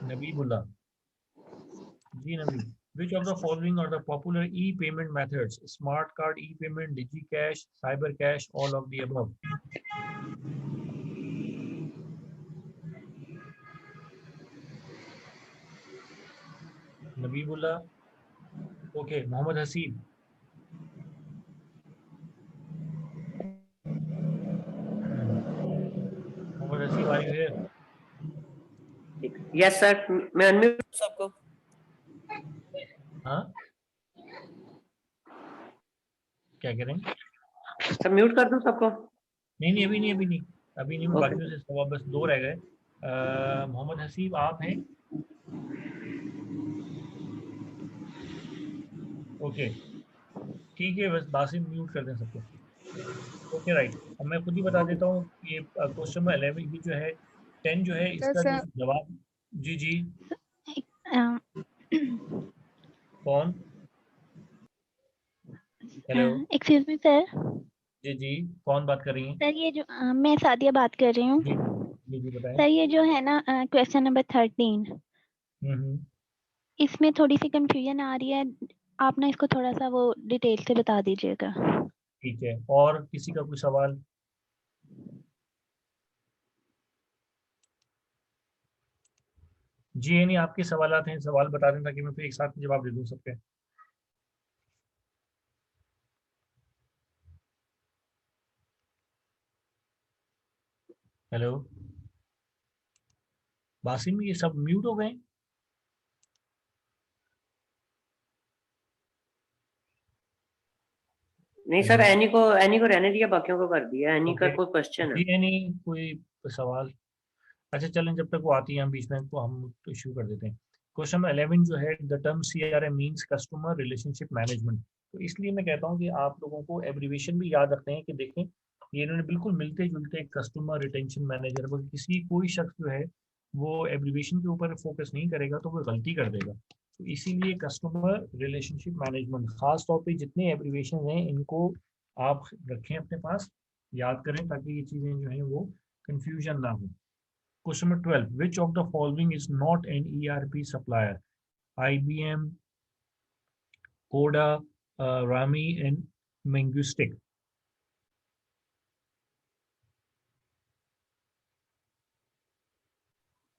नबीबुल्ला ji Nabi, which of the following are the popular e-payment methods? Smart card e-payment, DigiCash, Cyber Cash, all of the above. Nabibulla, okay, Mohammad Haseeb, Mohammad Haseeb, are you here? Yes sir, मैं unmute सबको। हाँ, क्या कह रहे हैं? Sir mute कर दूं सबको? नहीं नहीं, अभी नहीं, अभी नहीं, अभी नहीं, मैं ओके बाकियों से सवाल बस दो रह गए। मोहम्मद हसीब आप हैं? ओके, ठीक है, बस बासिम म्यूट कर दें सबको। ओके राइट, अब मैं खुद ही बता देता हूँ। ये क्वेश्चन नंबर 11 ये जो है 10 जो है तो इसका जो सर जवाब। जी जी, कौन? Hello, excuse me sir. जी जी, कौन बात कर रही हैं? सर ये जो मैं सादिया बात कर रही हूँ। जी जी जी, बताएं। सर ये जो है ना क्वेश्चन नंबर 13, हम्म, इसमें थोड़ी सी कंफ्यूजन आ रही है। आप ना इसको थोड़ा सा वो डिटेल से बता दीजिएगा। ठीक है, और किसी का कोई सवाल? जी नहीं, आपके सवालात हैं, सवाल बता दें ताकि मैं फिर एक साथ जवाब दे दूं सबके। हेलो, बासिम, ये सब म्यूट हो गए? नहीं सर, हेलो, एनी को रहने दिया, बाकियों को कर दिया। एनी का ओके, कोई क्वेश्चन है? जी नहीं, कोई सवाल? अच्छा चलें, जब तक वो आती है हम बीच में तो हम तो इशू कर देते हैं। क्वेश्चन नंबर 11 जो है, the term CRM means customer relationship management. तो इसलिए मैं कहता हूँ कि आप लोगों को एब्रीविएशन भी याद रखते हैं कि देखें, ये इन्होंने बिल्कुल मिलते जुलते कस्टमर रिटेंशन मैनेजर, बल्कि किसी कोई शख्स जो है वो एब्रीविएशन के ऊपर फोकस नहीं करेगा तो वो गलती कर देगा। तो इसीलिए कस्टमर रिलेशनशिप मैनेजमेंट, खास तौर पे जितने एब्रीविएशन हैं इनको आप रखें अपने पास, याद करें ताकि ये चीज़ें जो हैं वो कंफ्यूजन ना हो। Question number 12. Which of the following is not an ERP supplier? IBM, Coda, Rami, and Mangustic.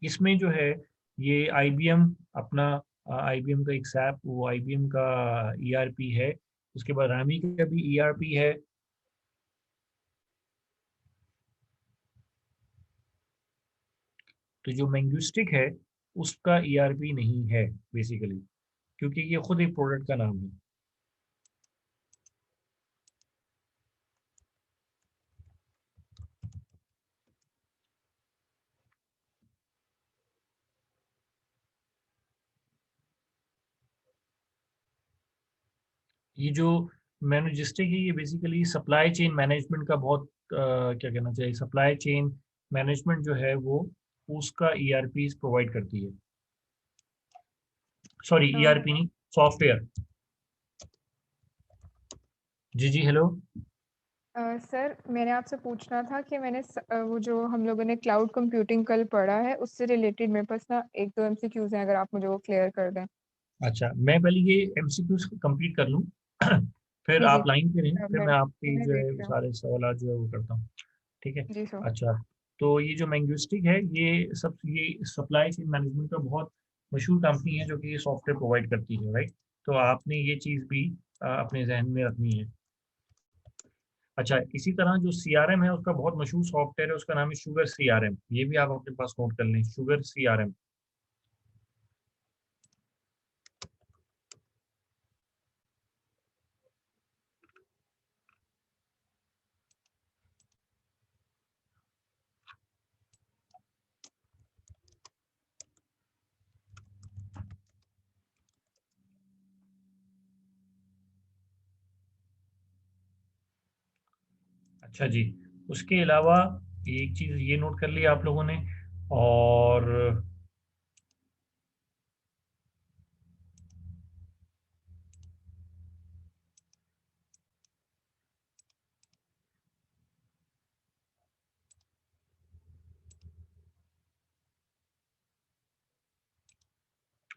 इसमें जो है ये IBM अपना IBM का एक सैप, वो IBM का ERP है। उसके बाद रामी का भी ERP है। तो जो मैंगुस्टिक है उसका ERP नहीं है बेसिकली, क्योंकि ये खुद एक प्रोडक्ट का नाम है। ये जो मैनेजिस्टिक है ये बेसिकली सप्लाई चेन मैनेजमेंट का बहुत क्या कहना चाहिए, सप्लाई चेन मैनेजमेंट जो है वो उसका ERP प्रोवाइड करती है। सॉरी, तो ERP नहीं, सॉफ्टवेयर। जी जी, हेलो। सर मैंने आपसे पूछना था कि वो जो हम लोगों ने क्लाउड कंप्यूटिंग कल पढ़ा है उससे रिलेटेड मेरे पास ना एक दो MCQs हैं, अगर आप मुझे वो क्लियर कर दें। अच्छा, मैं पहले ये MCQs कंप्लीट कर लूँ फिर जी जी, आप लाइन पे रहें, फिर मैं मैं आपकी मैं जो देख है रहा हूँ। सारे सवाल जो है वो करता हूँ। ठीक है। जी सर। अच्छा, तो ये जो मैंगुस्टिक है ये सप्लाई चेन मैनेजमेंट का बहुत मशहूर कंपनी है जो कि ये सॉफ्टवेयर प्रोवाइड करती है, राइट? तो आपने ये चीज़ भी अपने जहन में रखनी है। अच्छा, इसी तरह जो CRM है उसका बहुत मशहूर सॉफ्टवेयर है, उसका नाम है शुगर CRM। ये भी आप अपने पास नोट कर लें, शुगर CRM। अच्छा जी, उसके अलावा एक चीज़ ये नोट कर लिया आप लोगों ने, और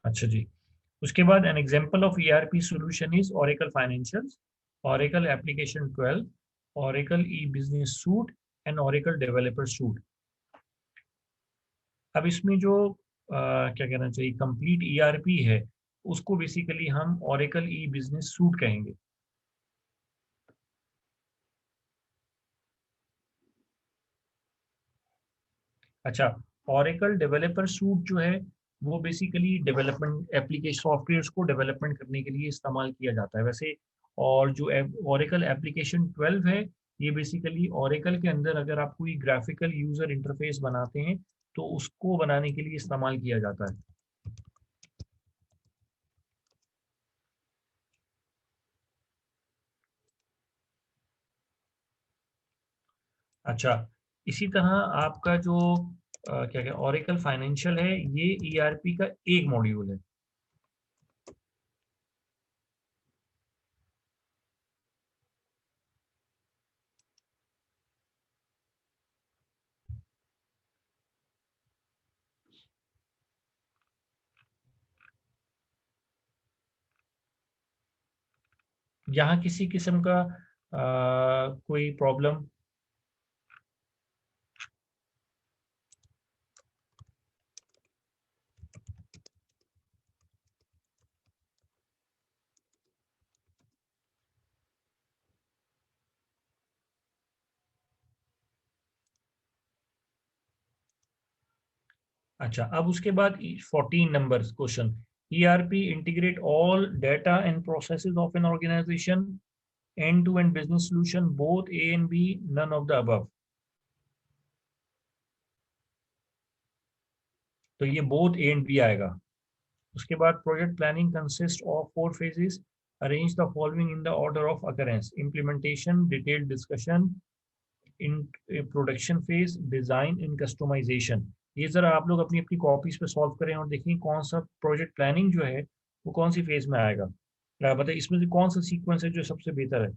अच्छा जी, उसके बाद an example of ERP solution is Oracle financials, Oracle application 12, Oracle E business suit and Oracle developer suit. अब इसमें जो क्या कहना चाहिए, कंप्लीट ईआरपी है, उसको बेसिकली हम ओरेकल ई बिजनेस सूट कहेंगे। अच्छा, ओरेकल डेवलपर सूट जो है वो बेसिकली डेवलपमेंट एप्लीकेशन सॉफ्टवेयर्स को डेवलपमेंट करने के लिए इस्तेमाल किया जाता है वैसे। और जो ओरेकल एप्लीकेशन 12 है, ये बेसिकली ओरेकल के अंदर अगर आप कोई ग्राफिकल यूजर इंटरफेस बनाते हैं तो उसको बनाने के लिए इस्तेमाल किया जाता है। अच्छा, इसी तरह आपका जो क्या क्या ओरेकल फाइनेंशियल है, ये ईआरपी का एक मॉड्यूल है। यहाँ किसी किस्म का कोई प्रॉब्लम? अच्छा, अब उसके बाद 14 number question, ERP integrate all data and processes of an organisation, end to end business solution both A and B, none of the above. तो ये बोथ ए एंड बी आएगा। उसके बाद project planning consist of 4 phases, arrange the following in the order of occurrence, implementation, detailed discussion, in production phase, design in customisation. ये जरा आप लोग अपनी अपनी कॉपीज पे सॉल्व करें और देखें कौन सा प्रोजेक्ट प्लानिंग जो है वो कौन सी फेज में आएगा। बताइए इसमें से कौन सा सीक्वेंस है जो सबसे बेहतर है।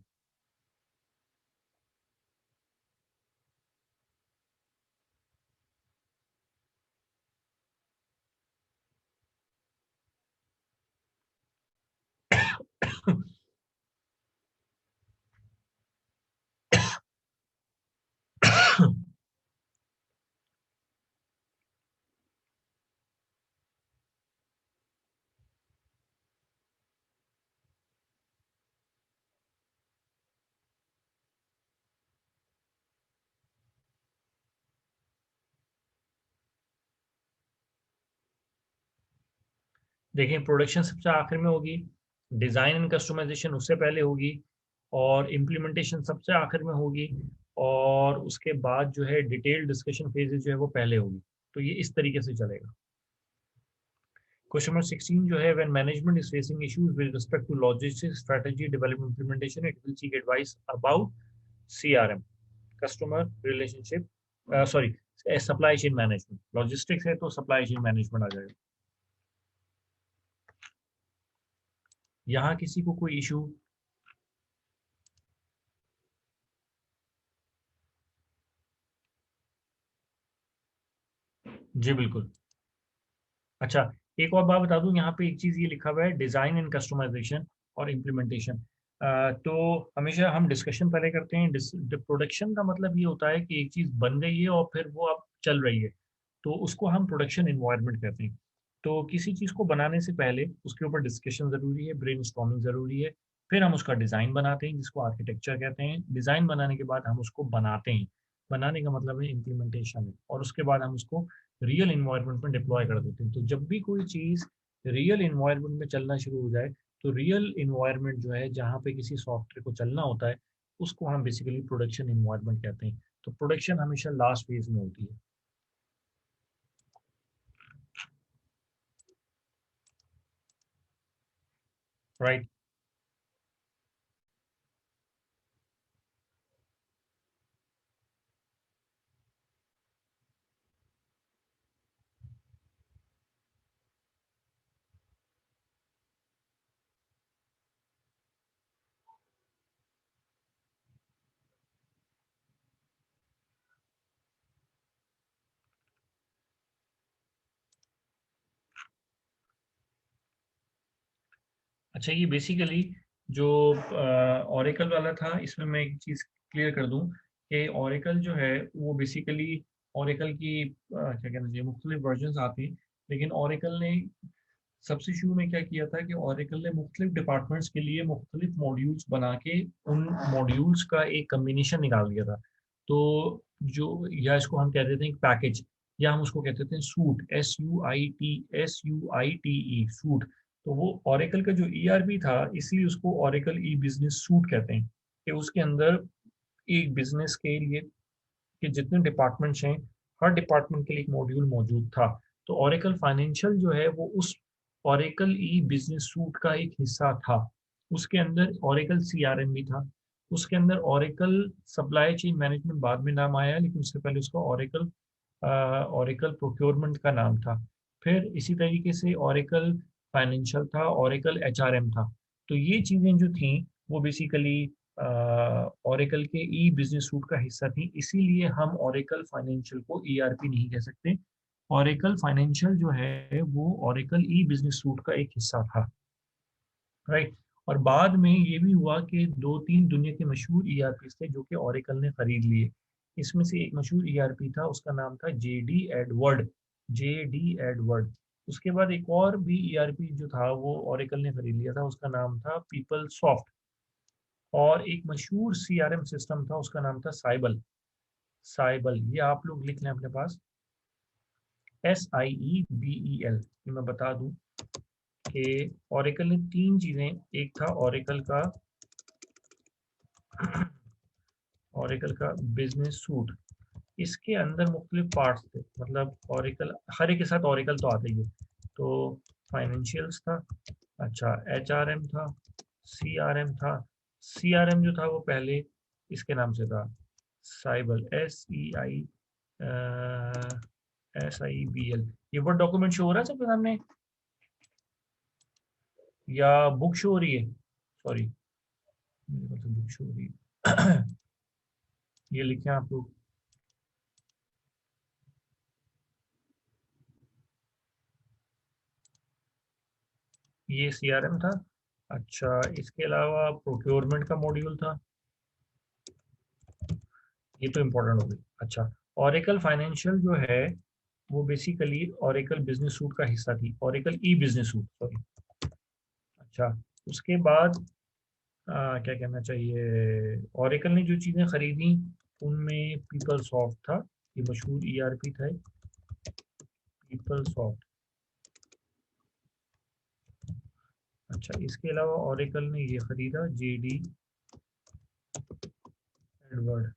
देखें, प्रोडक्शन सबसे आखिर में होगी, डिज़ाइन एंड कस्टमाइजेशन उससे पहले होगी, और इम्प्लीमेंटेशन सबसे आखिर में होगी, और उसके बाद जो है डिटेल डिस्कशन फेजेस जो है वो पहले होगी। तो ये इस तरीके से चलेगा। क्वेश्चन नंबर 16 जो है, when management is facing issues with respect to logistics strategy development implementation, it will seek advice about CRM, customer relationship, sorry, supply chain management. Logistics है तो सप्लाई चेन मैनेजमेंट आ जाएगा। यहाँ किसी को कोई इशू? जी बिल्कुल। अच्छा, एक और बात बता दूं, यहाँ पे एक चीज़ ये लिखा हुआ है, डिज़ाइन एंड कस्टमाइजेशन और इम्प्लीमेंटेशन। तो हमेशा हम डिस्कशन पहले करते हैं। प्रोडक्शन का मतलब ये होता है कि एक चीज़ बन गई है और फिर वो अब चल रही है, तो उसको हम प्रोडक्शन इन्वायरमेंट कहते हैं। तो किसी चीज़ को बनाने से पहले उसके ऊपर डिस्कशन ज़रूरी है, ब्रेनस्टॉर्मिंग ज़रूरी है, फिर हम उसका डिज़ाइन बनाते हैं जिसको आर्किटेक्चर कहते हैं। डिज़ाइन बनाने के बाद हम उसको बनाते हैं, बनाने का मतलब है इम्प्लीमेंटेशन है, और उसके बाद हम उसको रियल इन्वायरमेंट में डिप्लॉय कर देते हैं। तो जब भी कोई चीज़ रियल इन्वायरमेंट में चलना शुरू हो जाए, तो रियल इन्वायरमेंट जो है जहाँ पे किसी सॉफ्टवेयर को चलना होता है, उसको हम बेसिकली प्रोडक्शन इन्वायरमेंट कहते हैं। तो प्रोडक्शन हमेशा लास्ट फेज में होती है। राइट। अच्छा, ये बेसिकली जो ओरेकल वाला था, इसमें मैं एक चीज़ क्लियर कर दूं कि ओरेकल जो है वो बेसिकली ओरेकल की क्या कहना चाहिए, मुख्तलिफ वर्जन्स आती हैं, लेकिन ओरेकल ने सबसे शुरू में क्या किया था कि ओरेकल ने मुख्तलिफ डिपार्टमेंट्स के लिए मुख्तलिफ मॉड्यूल्स बना के उन मॉड्यूल्स का एक कम्बिनेशन निकाल दिया था। तो जो, या इसको हम कहते थे पैकेज, या हम उसको कहते थे सूट, SUIT सूट। तो वो ओरेकल का जो ERP था, इसलिए उसको ओरेकल ई बिजनेस सूट कहते हैं, कि उसके अंदर एक बिजनेस के लिए कि जितने डिपार्टमेंट्स हैं, हर डिपार्टमेंट के लिए एक मॉड्यूल मौजूद था। तो ओरेकल फाइनेंशियल जो है वो उस ओरेकल ई बिजनेस सूट का एक हिस्सा था। उसके अंदर ओरेकल CRM भी था, उसके अंदर ओरेकल सप्लाई चेन मैनेजमेंट बाद में नाम आया, लेकिन उससे पहले उसका ओरेकल प्रोक्योरमेंट का नाम था। फिर इसी तरीके से ओरेकल फाइनेंशियल था, ओरेकल HRM था। तो ये चीज़ें जो थी वो बेसिकली ओरेकल के ई बिजनेस सूट का हिस्सा थी, इसीलिए हम ओरेकल फाइनेंशियल को ERP नहीं कह सकते। ओरेकल फाइनेंशियल जो है वो ओरेकल ई बिजनेस सूट का एक हिस्सा था, राइट। और बाद में ये भी हुआ कि 2-3 दुनिया के मशहूर ERP थे जो कि ओरेकल ने खरीद लिए। इसमें से एक मशहूर ERP था, उसका नाम था JD एडवर्ड। उसके बाद एक और भी ERP जो था वो ओरेकल ने खरीद लिया था, उसका नाम था पीपल सॉफ्ट। और एक मशहूर CRM सिस्टम था, उसका नाम था साइबल। साइबल, ये आप लोग लिख लें अपने पास, SIEBEL। ये मैं बता दूं कि ओरेकल ने 3 चीजें, एक था ओरेकल का बिजनेस सूट, इसके अंदर मुख्तलिफ पार्ट्स थे, मतलब ओरेकल हर एक के साथ ओरेकल तो आता ही है। तो फाइनेंशियल्स था, अच्छा HRM था, CRM था। CRM जो था वो पहले इसके नाम से था, साइबल, SIBL। ये वर्ड डॉक्यूमेंट शो हो रहा है सबके सामने या बुक शो हो रही है? सॉरी, मेरे पास बुक शो हो रही है। ये लिखें आप लोग, ये CRM था। अच्छा, इसके अलावा प्रोक्योरमेंट का मॉड्यूल था, ये तो इम्पोर्टेंट हो गई। अच्छा, ओरेकल फाइनेंशियल जो है वो बेसिकली ओरेकल बिजनेस सूट का हिस्सा थी, ओरेकल ई बिजनेस सूट, सॉरी। अच्छा, उसके बाद क्या कहना चाहिए, ओरेकल ने जो चीज़ें खरीदी उनमें पीपल सॉफ्ट था, ये मशहूर ERP था, पीपल सॉफ्ट। अच्छा, इसके अलावा ओरेकल ने ये खरीदा, JD एडवर्ड।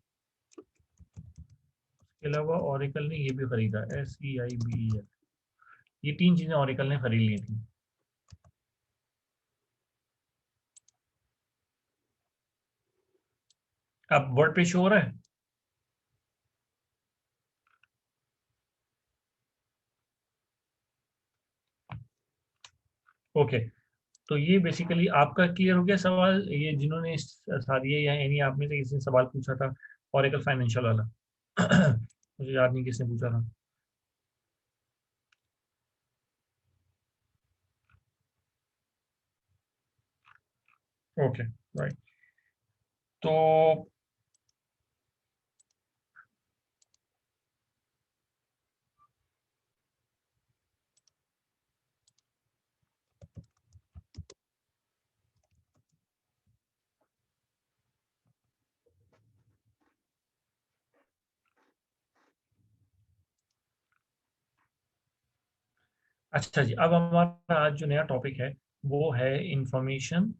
इसके अलावा ओरेकल ने ये भी खरीदा, SEIBEL। ये 3 चीज़ें ओरेकल ने खरीद ली थी। अब वर्ड पे शो हो रहा है? ओके, तो ये बेसिकली आपका क्लियर हो गया सवाल, ये जिन्होंने सारिया या यानी आप में से किसी ने सवाल पूछा था ओरेकल फाइनेंशियल वाला। मुझे याद नहीं किसने पूछा था। Okay, right. तो अच्छा जी, अब हमारा आज जो नया टॉपिक है वो है इंफॉर्मेशन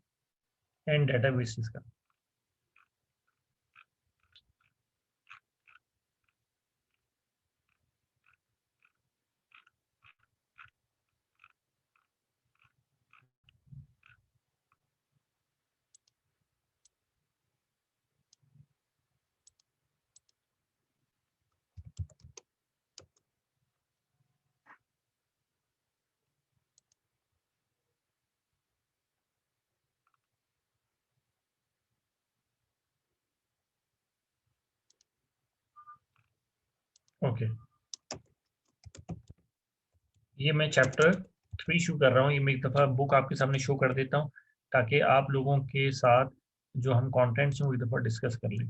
एंड डेटाबेसेस का। ओके, ये मैं चैप्टर 3 शो कर रहा हूँ, ये मैं एक दफ़ा बुक आपके सामने शो कर देता हूँ। ताकि आप लोगों के साथ जो हम कंटेंट्स हैं वो एक दफ़ा डिस्कस कर लें।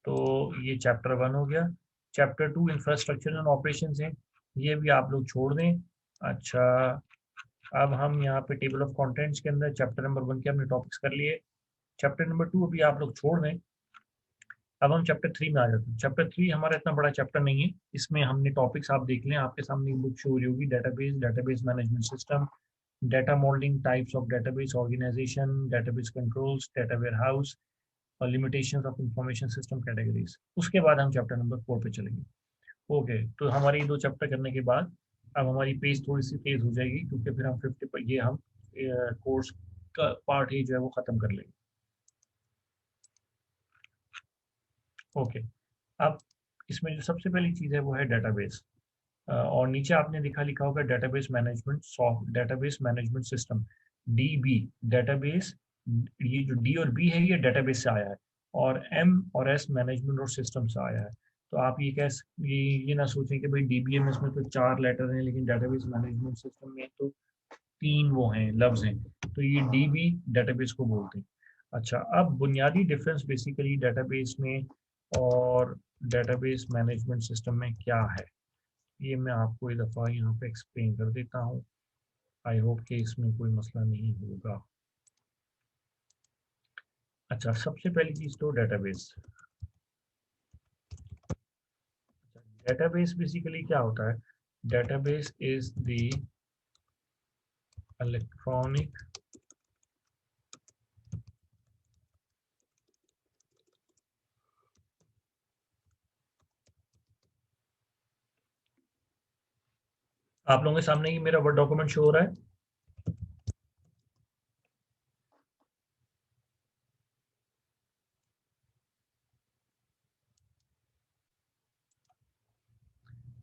तो ये चैप्टर 1 हो गया। चैप्टर 2 इंफ्रास्ट्रक्चर एंड ऑपरेशंस है, ये भी आप लोग छोड़ दें। अच्छा, अब हम यहाँ पे टेबल ऑफ कंटेंट्स के अंदर चैप्टर नंबर 1 के हमने टॉपिक्स कर लिए। चैप्टर नंबर 2 अभी आप लोग छोड़ दें। अब हम चैप्टर 3 में आ जाते हैं। चैप्टर 3 हमारा इतना बड़ा चैप्टर नहीं है, इसमें हमने टॉपिक्स आप देख लें, आपके सामने बुक शो हो रही होगी। Database, database management system, data modelling, types of database organization, database controls, data warehouse और limitations of information system categories. उसके बाद हम चैप्टर नंबर 4 पे चलेंगे। ओके, तो हमारी 2 चैप्टर करने के बाद अब हमारी पेज थोड़ी सी तेज हो जाएगी, क्योंकि फिर हम 50 पर ये हम कोर्स का पार्ट ही जो है वो ख़त्म कर लेंगे। ओके, अब इसमें जो सबसे पहली चीज़ है वो है डेटाबेस। और नीचे आपने लिखा होगा database management database management system, dB. Database, ये जो डी और बी है ये डेटाबेस से आया है, और एम और एस मैनेजमेंट और सिस्टम से आया है। तो आप ये ना सोचें कि भाई डीबीएमएस में तो 4 लेटर हैं, लेकिन डेटाबेस मैनेजमेंट सिस्टम में तो 3 वो हैं, लफ्ज़ हैं। तो ये डीबी डेटाबेस को बोलते हैं। अच्छा, अब बुनियादी डिफरेंस बेसिकली डेटाबेस में और डेटाबेस मैनेजमेंट सिस्टम में क्या है, ये मैं आपको एक दफ़ा यहाँ पे एक्सप्लेन कर देता हूँ। आई होप कि इसमें कोई मसला नहीं होगा। अच्छा, सबसे पहली चीज़ तो डेटाबेस। डेटाबेस बेसिकली क्या होता है? डेटाबेस इज द इलेक्ट्रॉनिक आप लोगों के सामने ही मेरा वर्ड डॉक्यूमेंट शो हो रहा है।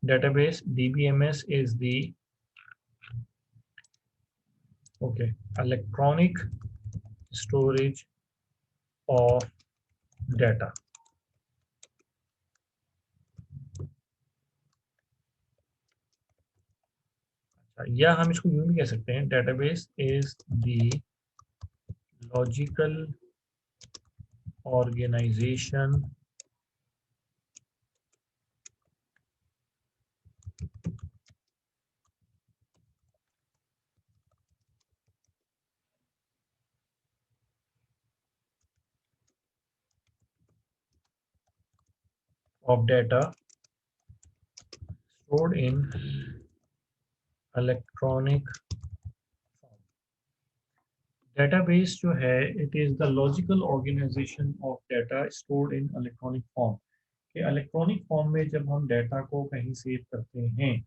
Database DBMS is the electronic storage of data. या हम इसको यूं भी कह सकते हैं, database is the logical organisation of data stored in electronic form. Database जो है, it is the logical organization of data stored in electronic form. कि इलेक्ट्रॉनिक फॉर्म में जब हम डाटा को कहीं सेव करते हैं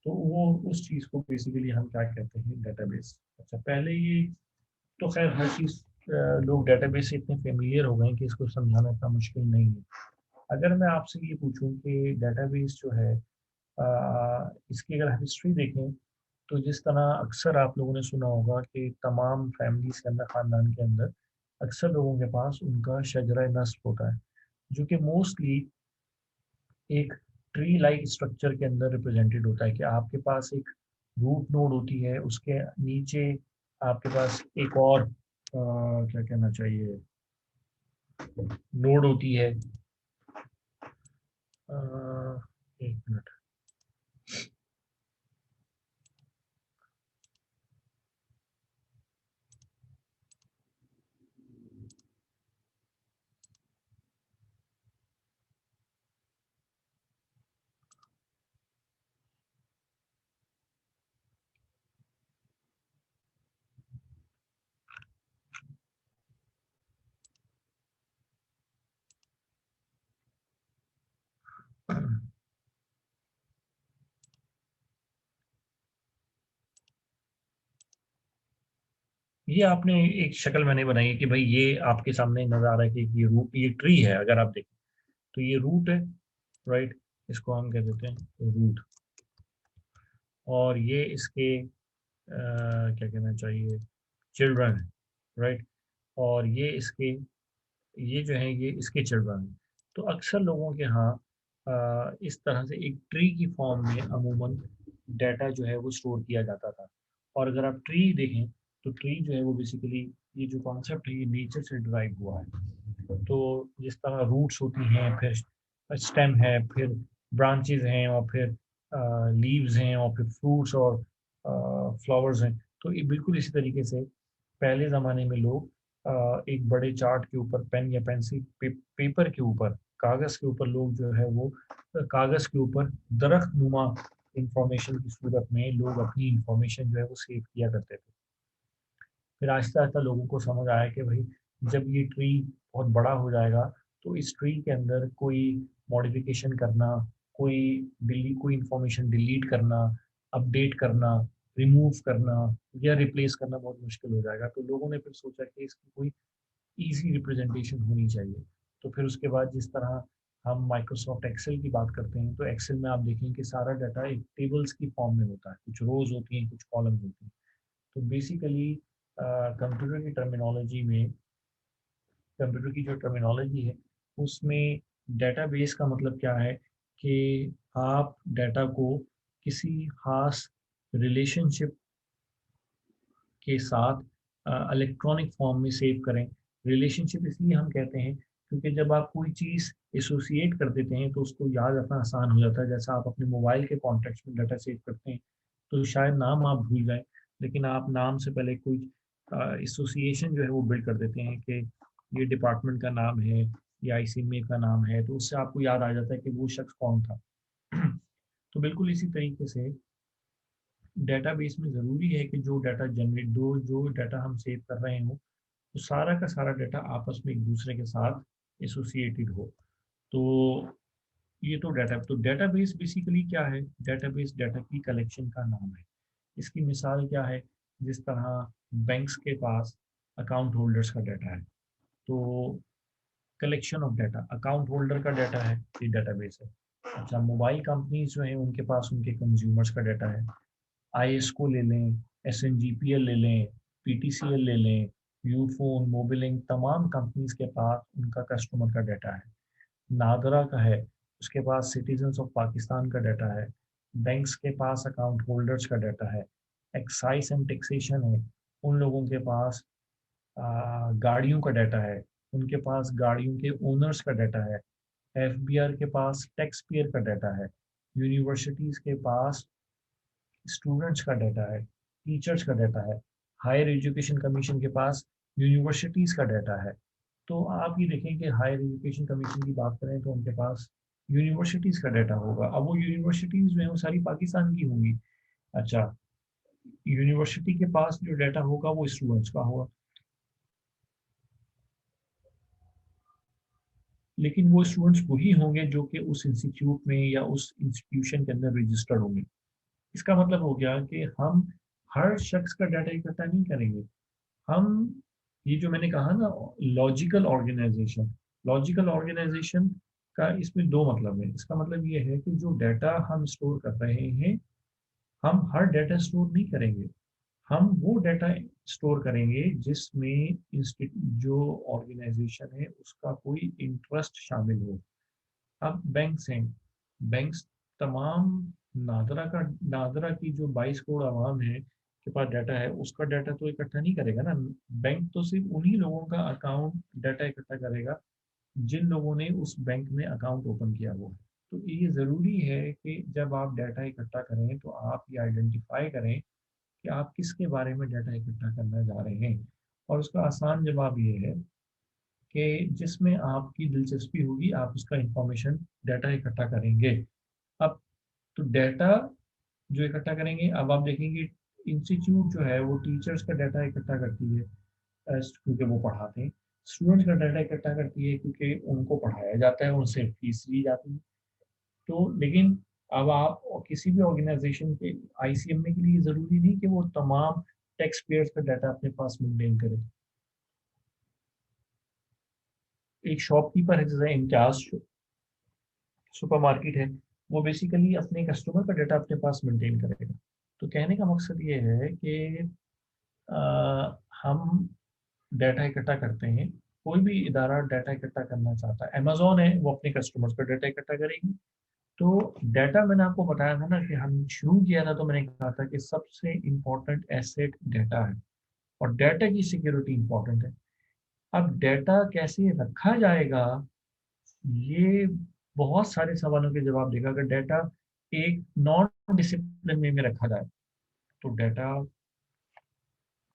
तो वो उस चीज़ को बेसिकली हम क्या कहते हैं? डेटाबेस। अच्छा, पहले ये तो खैर हर चीज़ लोग डेटाबेस से इतने फेमिलियर हो गए कि इसको समझाना इतना मुश्किल नहीं है। अगर मैं आपसे ये पूछूं कि डेटाबेस जो है इसकी अगर हिस्ट्री देखें, तो जिस तरह अक्सर आप लोगों ने सुना होगा कि तमाम फैमिलीज के अंदर, ख़ानदान के अंदर अक्सर लोगों के पास उनका शजरा नस्ब होता है, जो कि मोस्टली एक ट्री लाइक स्ट्रक्चर के अंदर रिप्रेजेंटेड होता है। कि आपके पास एक रूट नोड होती है, उसके नीचे आपके पास एक और क्या कहना चाहिए, नोड होती है। एक मिनट, ये आपने एक शक्ल मैंने बनाई है कि भाई ये आपके सामने नजर आ रहा है कि ये रूट, ये ट्री है। अगर आप देखें तो ये रूट है, राइट, इसको हम कह देते हैं रूट। और ये इसके क्या कहना चाहिए, चिल्ड्रन है, राइट। और ये इसके, ये जो है ये इसके चिल्ड्रन हैं। तो अक्सर लोगों के यहाँ इस तरह से एक ट्री की फॉर्म में अमूमन डाटा जो है वो स्टोर किया जाता था। और अगर आप ट्री देखें तो ट्री जो है वो बेसिकली ये जो कॉन्सेप्ट है ये नेचर से ड्राइव हुआ है। तो जिस तरह रूट्स होती हैं, फिर स्टेम है, फिर ब्रांचेस हैं, और फिर लीव्स हैं, और फिर फ्रूट्स और फ्लावर्स हैं, तो ये बिल्कुल इसी तरीके से पहले ज़माने में लोग एक बड़े चार्ट के ऊपर पेन या पेंसिल पेपर के ऊपर, कागज़ के ऊपर लोग जो है वो कागज़ के ऊपर दरख्त नुमा इंफॉर्मेशन की सूरत में लोग अपनी इंफॉर्मेशन जो है वो सेव किया करते थे। फिर आहिस्ता आहिस्ता लोगों को समझ आया कि भाई जब ये ट्री बहुत बड़ा हो जाएगा तो इस ट्री के अंदर कोई मॉडिफिकेशन करना, कोई इंफॉर्मेशन डिलीट करना, अपडेट करना, रिमूव करना या रिप्लेस करना बहुत मुश्किल हो जाएगा। तो लोगों ने फिर सोचा कि इसकी कोई ईजी रिप्रेजेंटेशन होनी चाहिए। तो फिर उसके बाद जिस तरह हम माइक्रोसॉफ्ट एक्सेल की बात करते हैं, तो एक्सेल में आप देखें कि सारा डाटा एक टेबल्स की फॉर्म में होता है, कुछ रोज होती हैं, कुछ कॉलम होती हैं। तो बेसिकली कंप्यूटर की टर्मिनोलॉजी में, कंप्यूटर की जो टर्मिनोलॉजी है उसमें डेटाबेस का मतलब क्या है कि आप डाटा को किसी खास रिलेशनशिप के साथ इलेक्ट्रॉनिक फॉर्म में सेव करें। रिलेशनशिप इसलिए हम कहते हैं क्योंकि जब आप कोई चीज़ एसोसिएट कर देते हैं तो उसको याद रखना आसान हो जाता है। जैसा आप अपने मोबाइल के कॉन्टैक्ट्स में डाटा सेव करते हैं तो शायद नाम आप भूल जाएं, लेकिन आप नाम से पहले कोई एसोसिएशन जो है वो बिल्ड कर देते हैं कि ये डिपार्टमेंट का नाम है या आईसीएमए का नाम है, तो उससे आपको याद आ जाता है कि वो शख्स कौन था। तो बिल्कुल इसी तरीके से डेटाबेस में ज़रूरी है कि जो डाटा जनरेट दो जो डाटा हम सेव कर रहे हो तो सारा का सारा डाटा आपस में एक दूसरे के साथ एसोसिएटेड हो। तो ये तो डेटाबेस बेसिकली क्या है? डेटाबेस डाटा की कलेक्शन का नाम है। इसकी मिसाल क्या है? जिस तरह बैंक्स के पास अकाउंट होल्डर्स का डाटा है, तो collection of data account holder का डाटा है, ये डेटाबेस है। अच्छा, मोबाइल कंपनीज जो है उनके पास उनके कंज्यूमर्स का डाटा है। आईएसको ले लें, एसएनजीपीएल ले लें, पीटीसीएल ले लें, यूफोन, मोबिलिंक, तमाम कंपनीज के पास उनका कस्टमर का डाटा है। नादरा का है, उसके पास सिटीजन्स ऑफ पाकिस्तान का डाटा है। बैंक्स के पास अकाउंट होल्डर्स का डाटा है। एक्साइज एंड टैक्सेशन है, उन लोगों के पास गाड़ियों का डाटा है, उनके पास गाड़ियों के ओनर्स का डाटा है। एफबीआर के पास टैक्स पेयर का डाटा है। यूनिवर्सिटीज़ के पास स्टूडेंट्स का डाटा है, टीचर्स का डाटा है। हायर एजुकेशन कमीशन के पास यूनिवर्सिटीज़ का डाटा है। तो आप ये देखें कि हायर एजुकेशन कमीशन की बात करें तो उनके पास यूनिवर्सिटीज़ का डाटा होगा। अब वो यूनिवर्सिटीज़ जो है वो सारी पाकिस्तान की होंगी। अच्छा, यूनिवर्सिटी के पास जो डाटा होगा वो स्टूडेंट्स का होगा, लेकिन वो स्टूडेंट्स वही होंगे जो कि उस इंस्टीट्यूट में या उस इंस्टीट्यूशन के अंदर रजिस्टर्ड होंगे। इसका मतलब हो गया कि हम हर शख्स का डाटा इकट्ठा नहीं करेंगे। हम, ये जो मैंने कहा ना, लॉजिकल ऑर्गेनाइजेशन का इसमें दो मतलब है। इसका मतलब ये है कि जो डाटा हम स्टोर कर रहे हैं, हम हर डाटा स्टोर नहीं करेंगे। हम वो डाटा स्टोर करेंगे जिसमें जो ऑर्गेनाइजेशन है उसका कोई इंटरेस्ट शामिल हो। अब बैंक्स हैं, बैंक्स तमाम नादरा की जो 22 करोड़ आवाम है के पास डाटा है, उसका डाटा तो इकट्ठा नहीं करेगा ना। बैंक तो सिर्फ उन्हीं लोगों का अकाउंट डाटा इकट्ठा करेगा जिन लोगों ने उस बैंक में अकाउंट ओपन किया हुआ है। तो ये ज़रूरी है कि जब आप डाटा इकट्ठा करें तो आप ये आइडेंटिफाई करें कि आप किसके बारे में डाटा इकट्ठा करने जा रहे हैं। और उसका आसान जवाब ये है कि जिसमें आपकी दिलचस्पी होगी आप उसका इंफॉर्मेशन डाटा इकट्ठा करेंगे। अब तो डाटा जो इकट्ठा करेंगे, अब आप देखेंगे इंस्टीट्यूट जो है वो टीचर्स का डाटा इकट्ठा करती है क्योंकि वो पढ़ाते हैं। स्टूडेंट्स का डाटा इकट्ठा करती है क्योंकि उनको पढ़ाया जाता है, उनसे फीस ली जाती है। तो लेकिन अब आप किसी भी ऑर्गेनाइजेशन के आईसीएमए के लिए ज़रूरी नहीं कि वो तमाम टैक्स पेयर्स का डाटा अपने पास मेंटेन करे। एक शॉपकीपर है जैसे इम्तियाज सुपरमार्केट है, वो बेसिकली अपने कस्टमर का डाटा अपने पास मेंटेन करेगा। तो कहने का मकसद ये है कि हम डाटा इकट्ठा करते हैं, कोई भी इदारा डाटा इकट्ठा करना चाहता है, अमेजोन है वो अपने कस्टमर्स का डाटा इकट्ठा करेगी। तो डाटा मैंने आपको बताया था ना कि हम शुरू किया था तो मैंने कहा था कि सबसे इम्पोर्टेंट एसेट डाटा है। और डाटा की सिक्योरिटी इंपॉर्टेंट है। अब डाटा कैसे रखा जाएगा, ये बहुत सारे सवालों के जवाब देगा। अगर डाटा एक नॉन डिसिप्लिन वे में रखा जाए तो डाटा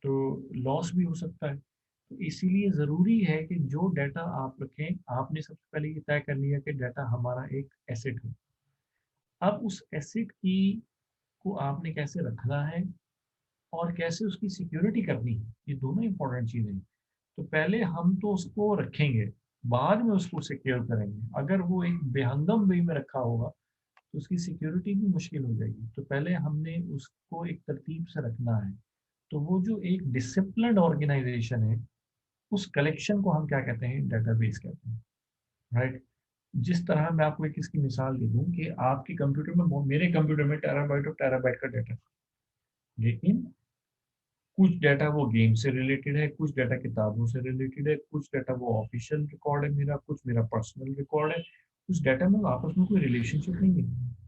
तो लॉस भी हो सकता है। तो इसीलिए ज़रूरी है कि जो डाटा आप रखें, आपने सबसे पहले ये तय कर लिया कि डाटा हमारा एक एसेट है। अब उस एसेट की को आपने कैसे रखना है और कैसे उसकी सिक्योरिटी करनी है, ये दोनों इंपॉर्टेंट चीज़ें हैं। तो पहले हम तो उसको रखेंगे, बाद में उसको सिक्योर करेंगे। अगर वो एक बेहंगम वे में रखा होगा तो उसकी सिक्योरिटी भी मुश्किल हो जाएगी। तो पहले हमने उसको एक तरतीब से रखना है। तो वो जो एक डिसिप्लिन्ड ऑर्गेनाइजेशन है, उस कलेक्शन को हम क्या कहते हैं, डेटाबेस कहते हैं, राइट। जिस तरह मैं आपको एक इसकी मिसाल दे दूं कि आपके कंप्यूटर में, मेरे कंप्यूटर में टेराबाइट और टेराबाइट का डाटा, लेकिन कुछ डाटा वो गेम से रिलेटेड है, कुछ डाटा किताबों से रिलेटेड है, कुछ डाटा वो ऑफिशियल रिकॉर्ड है मेरा, कुछ मेरा पर्सनल रिकॉर्ड है। उस डाटा में आपस में कोई रिलेशनशिप नहीं है,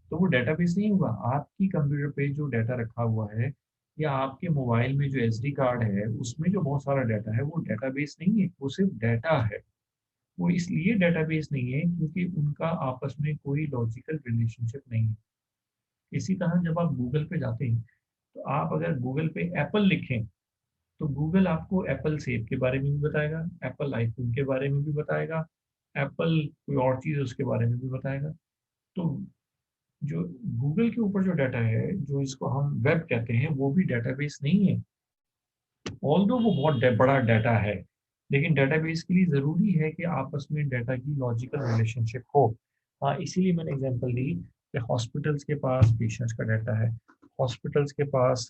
तो वो डाटाबेस नहीं होगा। आपकी कंप्यूटर पे जो डाटा रखा हुआ है या आपके मोबाइल में जो एसडी कार्ड है उसमें जो बहुत सारा डाटा है, वो डाटाबेस नहीं है, वो सिर्फ डाटा है। वो इसलिए डाटाबेस नहीं है क्योंकि उनका आपस में कोई लॉजिकल रिलेशनशिप नहीं है। इसी तरह जब आप गूगल पे जाते हैं, तो आप अगर गूगल पे एप्पल लिखें तो गूगल आपको एप्पल सेब के बारे में भी बताएगा, एप्पल आईफोन के बारे में भी बताएगा, एप्पल कोई और चीज़ है उसके बारे में भी बताएगा। तो जो गूगल के ऊपर जो डाटा है, जो इसको हम वेब कहते हैं, वो भी डाटाबेस नहीं है। ऑल्दो वो बहुत बड़ा डाटा है, लेकिन डाटाबेस के लिए ज़रूरी है कि आपस में डाटा की लॉजिकल रिलेशनशिप हो। हाँ, इसीलिए मैंने एग्जांपल दी कि हॉस्पिटल्स के पास पेशेंट्स का डाटा है, हॉस्पिटल्स के पास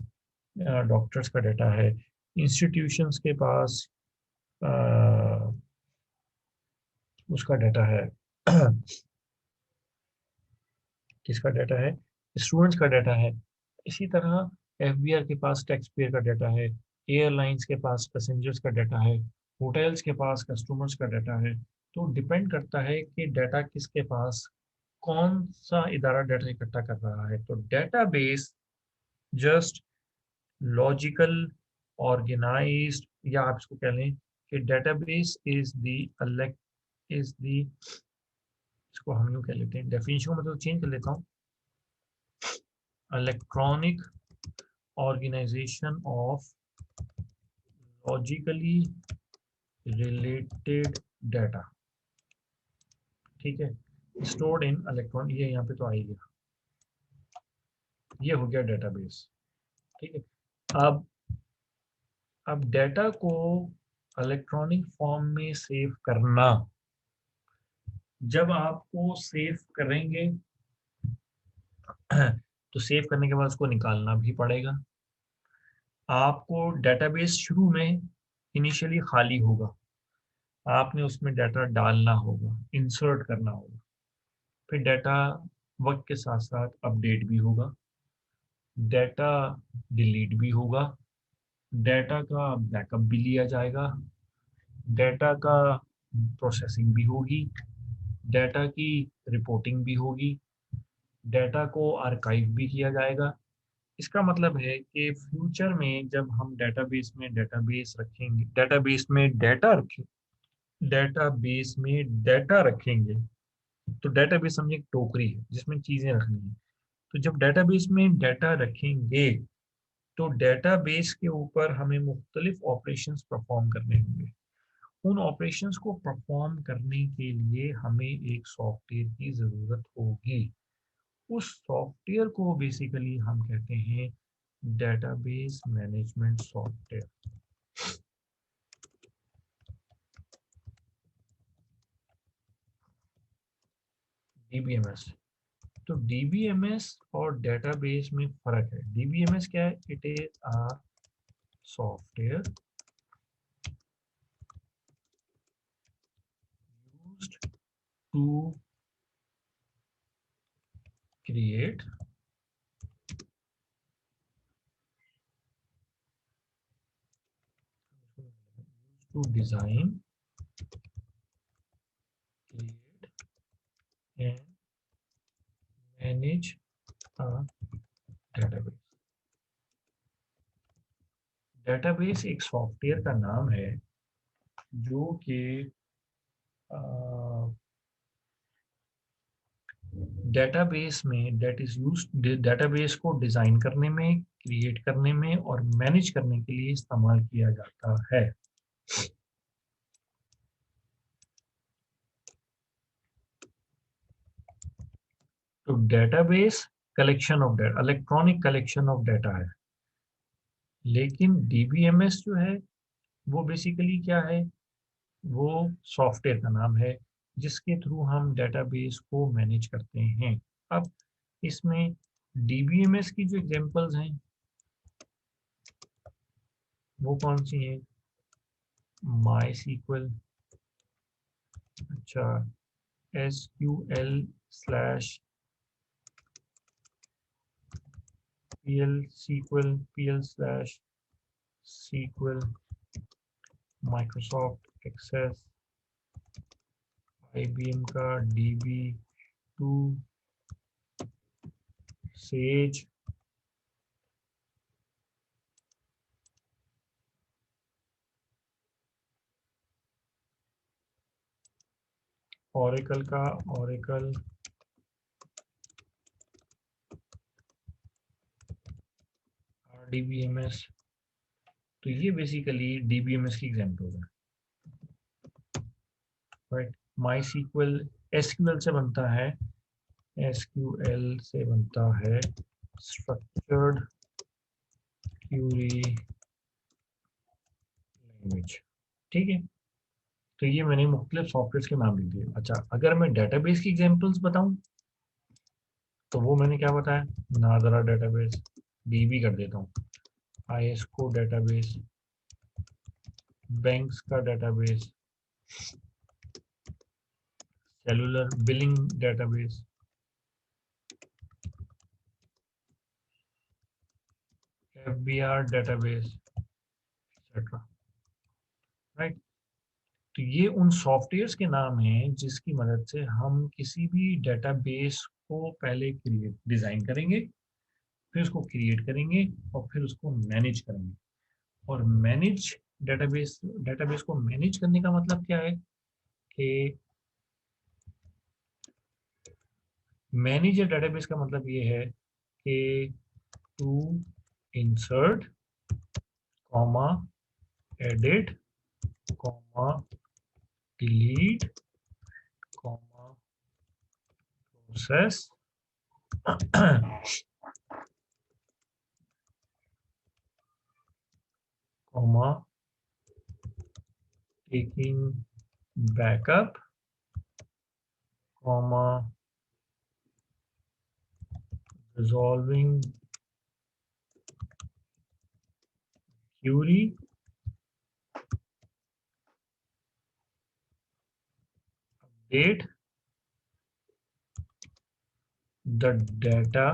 डॉक्टर्स का डाटा है, इंस्टीट्यूशंस के पास अ, उसका डाटा है किसका डाटा है, स्टूडेंट्स का डाटा है। इसी तरह एफबीआर के पास टैक्स पेयर का डाटा है, एयरलाइंस के पास पैसेंजर्स का डाटा है, होटल्स के पास कस्टमर्स का डाटा है। तो डिपेंड करता है कि डाटा किसके पास, कौन सा इदारा डाटा इकट्ठा कर रहा है। तो डेटाबेस जस्ट लॉजिकल ऑर्गेनाइज्ड, या आप इसको कह लें कि डेटाबेस इज द, इसको हम यूँ कह लेते हैं, डेफिनेशन को मतलब चेंज कर लेता हूँ, electronic organisation of logically related data. ठीक है, स्टोर्ड इन इलेक्ट्रॉन, ये यहाँ पे तो आ ही गया, ये हो गया डेटाबेस। ठीक है, अब डाटा को इलेक्ट्रॉनिक फॉर्म में सेव करना, जब आपको सेव करेंगे तो सेव करने के बाद उसको निकालना भी पड़ेगा। आपको डेटाबेस शुरू में इनिशियली खाली होगा, आपने उसमें डाटा डालना होगा, इंसर्ट करना होगा, फिर डाटा वक्त के साथ साथ अपडेट भी होगा, डाटा डिलीट भी होगा, डाटा का बैकअप भी लिया जाएगा, डाटा का प्रोसेसिंग भी होगी, डाटा की रिपोर्टिंग भी होगी, डाटा को आर्काइव भी किया जाएगा। इसका मतलब है कि फ्यूचर में जब हम डेटाबेस रखेंगे, डेटाबेस में डाटा रखेंगे, तो डेटाबेस समझे एक टोकरी है जिसमें चीजें रखनी है। तो जब डेटाबेस में डाटा रखेंगे तो डेटाबेस के ऊपर हमें मुख्तलिफ ऑपरेशंस परफॉर्म करने होंगे। उन ऑपरेशंस को परफॉर्म करने के लिए हमें एक सॉफ्टवेयर की ज़रूरत होगी। उस सॉफ्टवेयर को बेसिकली हम कहते हैं डेटाबेस मैनेजमेंट सॉफ्टवेयर, डीबीएमएस। तो डीबीएमएस और डेटाबेस में फ़र्क है। डीबीएमएस क्या है? It is a software used to create to design, create and manage a database. Database एक सॉफ्टवेयर का नाम है जो कि डेटाबेस में डेटाबेस को डिज़ाइन करने में, क्रिएट करने में और मैनेज करने के लिए इस्तेमाल किया जाता है। तो database collection of data, electronic collection of data है। लेकिन डीबीएमएस जो है वो बेसिकली क्या है, वो सॉफ्टवेयर का नाम है जिसके थ्रू हम डेटाबेस को मैनेज करते हैं। अब इसमें डीबीएमएस की जो एग्जांपल्स हैं वो कौन सी हैं? माई सीक्वल, अच्छा, SQL slash PL slash SQL, Microsoft Access, IBM का DB2, सेज, ओरेकल का ओरेकल, RDBMS। तो ये बेसिकली DBMS की एग्जांपल है, राइट। माई सीक्वल SQL से बनता है, SQL से बनता है स्ट्रक्चर्ड क्यूरी लैंग्वेज, ठीक है। तो ये मैंने मुख्तलिफ सॉफ्टवेयर के नाम लिख दिए। अच्छा, अगर मैं डेटाबेस की एग्जांपल्स बताऊं तो वो मैंने क्या बताया, नादरा डेटाबेस, DB कर देता हूँ, ISCO डेटाबेस, बैंक्स का database, cellular billing database, FBR database, etcetera, right. तो ये उन सॉफ्टवेयर्स के नाम हैं जिसकी मदद से हम किसी भी डेटाबेस को पहले क्रिएट डिज़ाइन करेंगे, फिर उसको क्रिएट करेंगे और फिर उसको मैनेज करेंगे। और मैनेज डेटाबेस को मैनेज करने का मतलब क्या है कि मैनेज डेटाबेस का मतलब ये है कि to insert, comma, edit, comma, delete, comma, process, comma, taking backup, comma, resolving query, update the data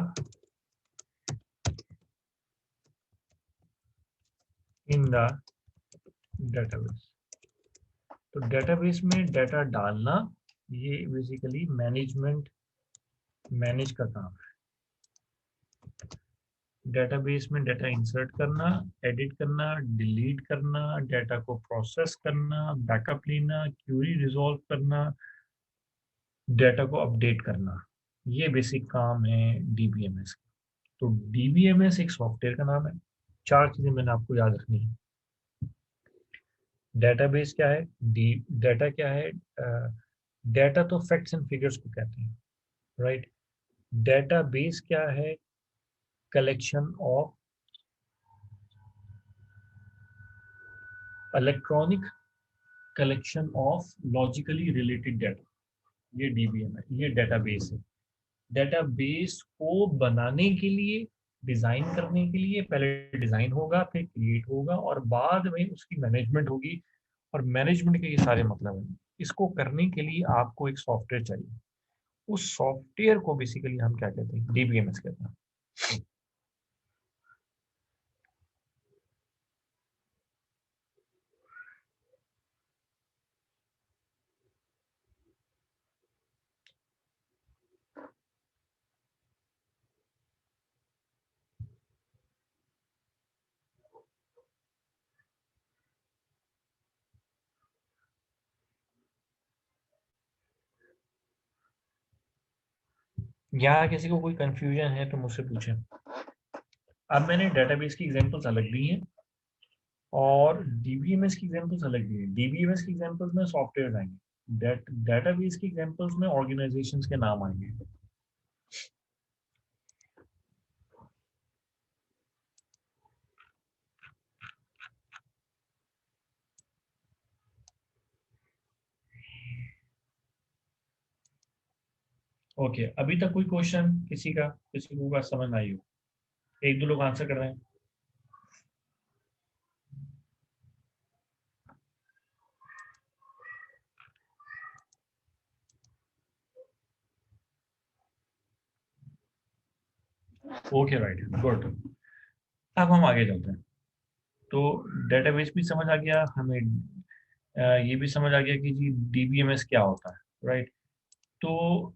in the database. तो डेटाबेस में डाटा डालना ये बेसिकली मैनेज का काम है। डेटाबेस में डाटा इंसर्ट करना, एडिट करना, डिलीट करना, डाटा को प्रोसेस करना, बैकअप लेना, क्यूरी रिजॉल्व करना, डाटा को अपडेट करना, ये बेसिक काम है डीबीएमएस का। तो डीबीएमएस एक सॉफ्टवेयर का नाम है। चार चीजें मैंने आपको याद रखनी है। डेटाबेस क्या है, डाटा क्या है, डाटा तो फैक्ट्स एंड फिगर्स को कहते हैं, राइट। डेटाबेस क्या है, collection of electronic collection of logically related data, ये डीबीएम है, ये डेटाबेस है। डेटाबेस को बनाने के लिए, डिजाइन करने के लिए पहले डिजाइन होगा, फिर क्रिएट होगा और बाद में उसकी मैनेजमेंट होगी। और मैनेजमेंट के ये सारे मतलब हैं। इसको करने के लिए आपको एक सॉफ्टवेयर चाहिए, उस सॉफ्टवेयर को बेसिकली हम क्या कहते हैं, डीबीएमएस कहते हैं। यहाँ किसी को कोई कंफ्यूजन है तो मुझसे पूछें। अब मैंने डेटाबेस की एग्जांपल्स अलग दी हैं और डीबीएमएस की एग्जांपल्स अलग दी हैं। डीबीएमएस की एग्जांपल्स में सॉफ्टवेयर आएंगे, डेटाबेस की एग्जांपल्स में ऑर्गेनाइजेशंस के नाम आएंगे। ओके, अभी तक कोई क्वेश्चन किसी को बात समझ आई हो? एक दो लोग आंसर कर रहे हैं। Okay right, good. अब हम आगे चलते हैं। तो डेटाबेस भी समझ आ गया हमें, ये भी समझ आ गया कि जी डीबीएमएस क्या होता है, राइट। तो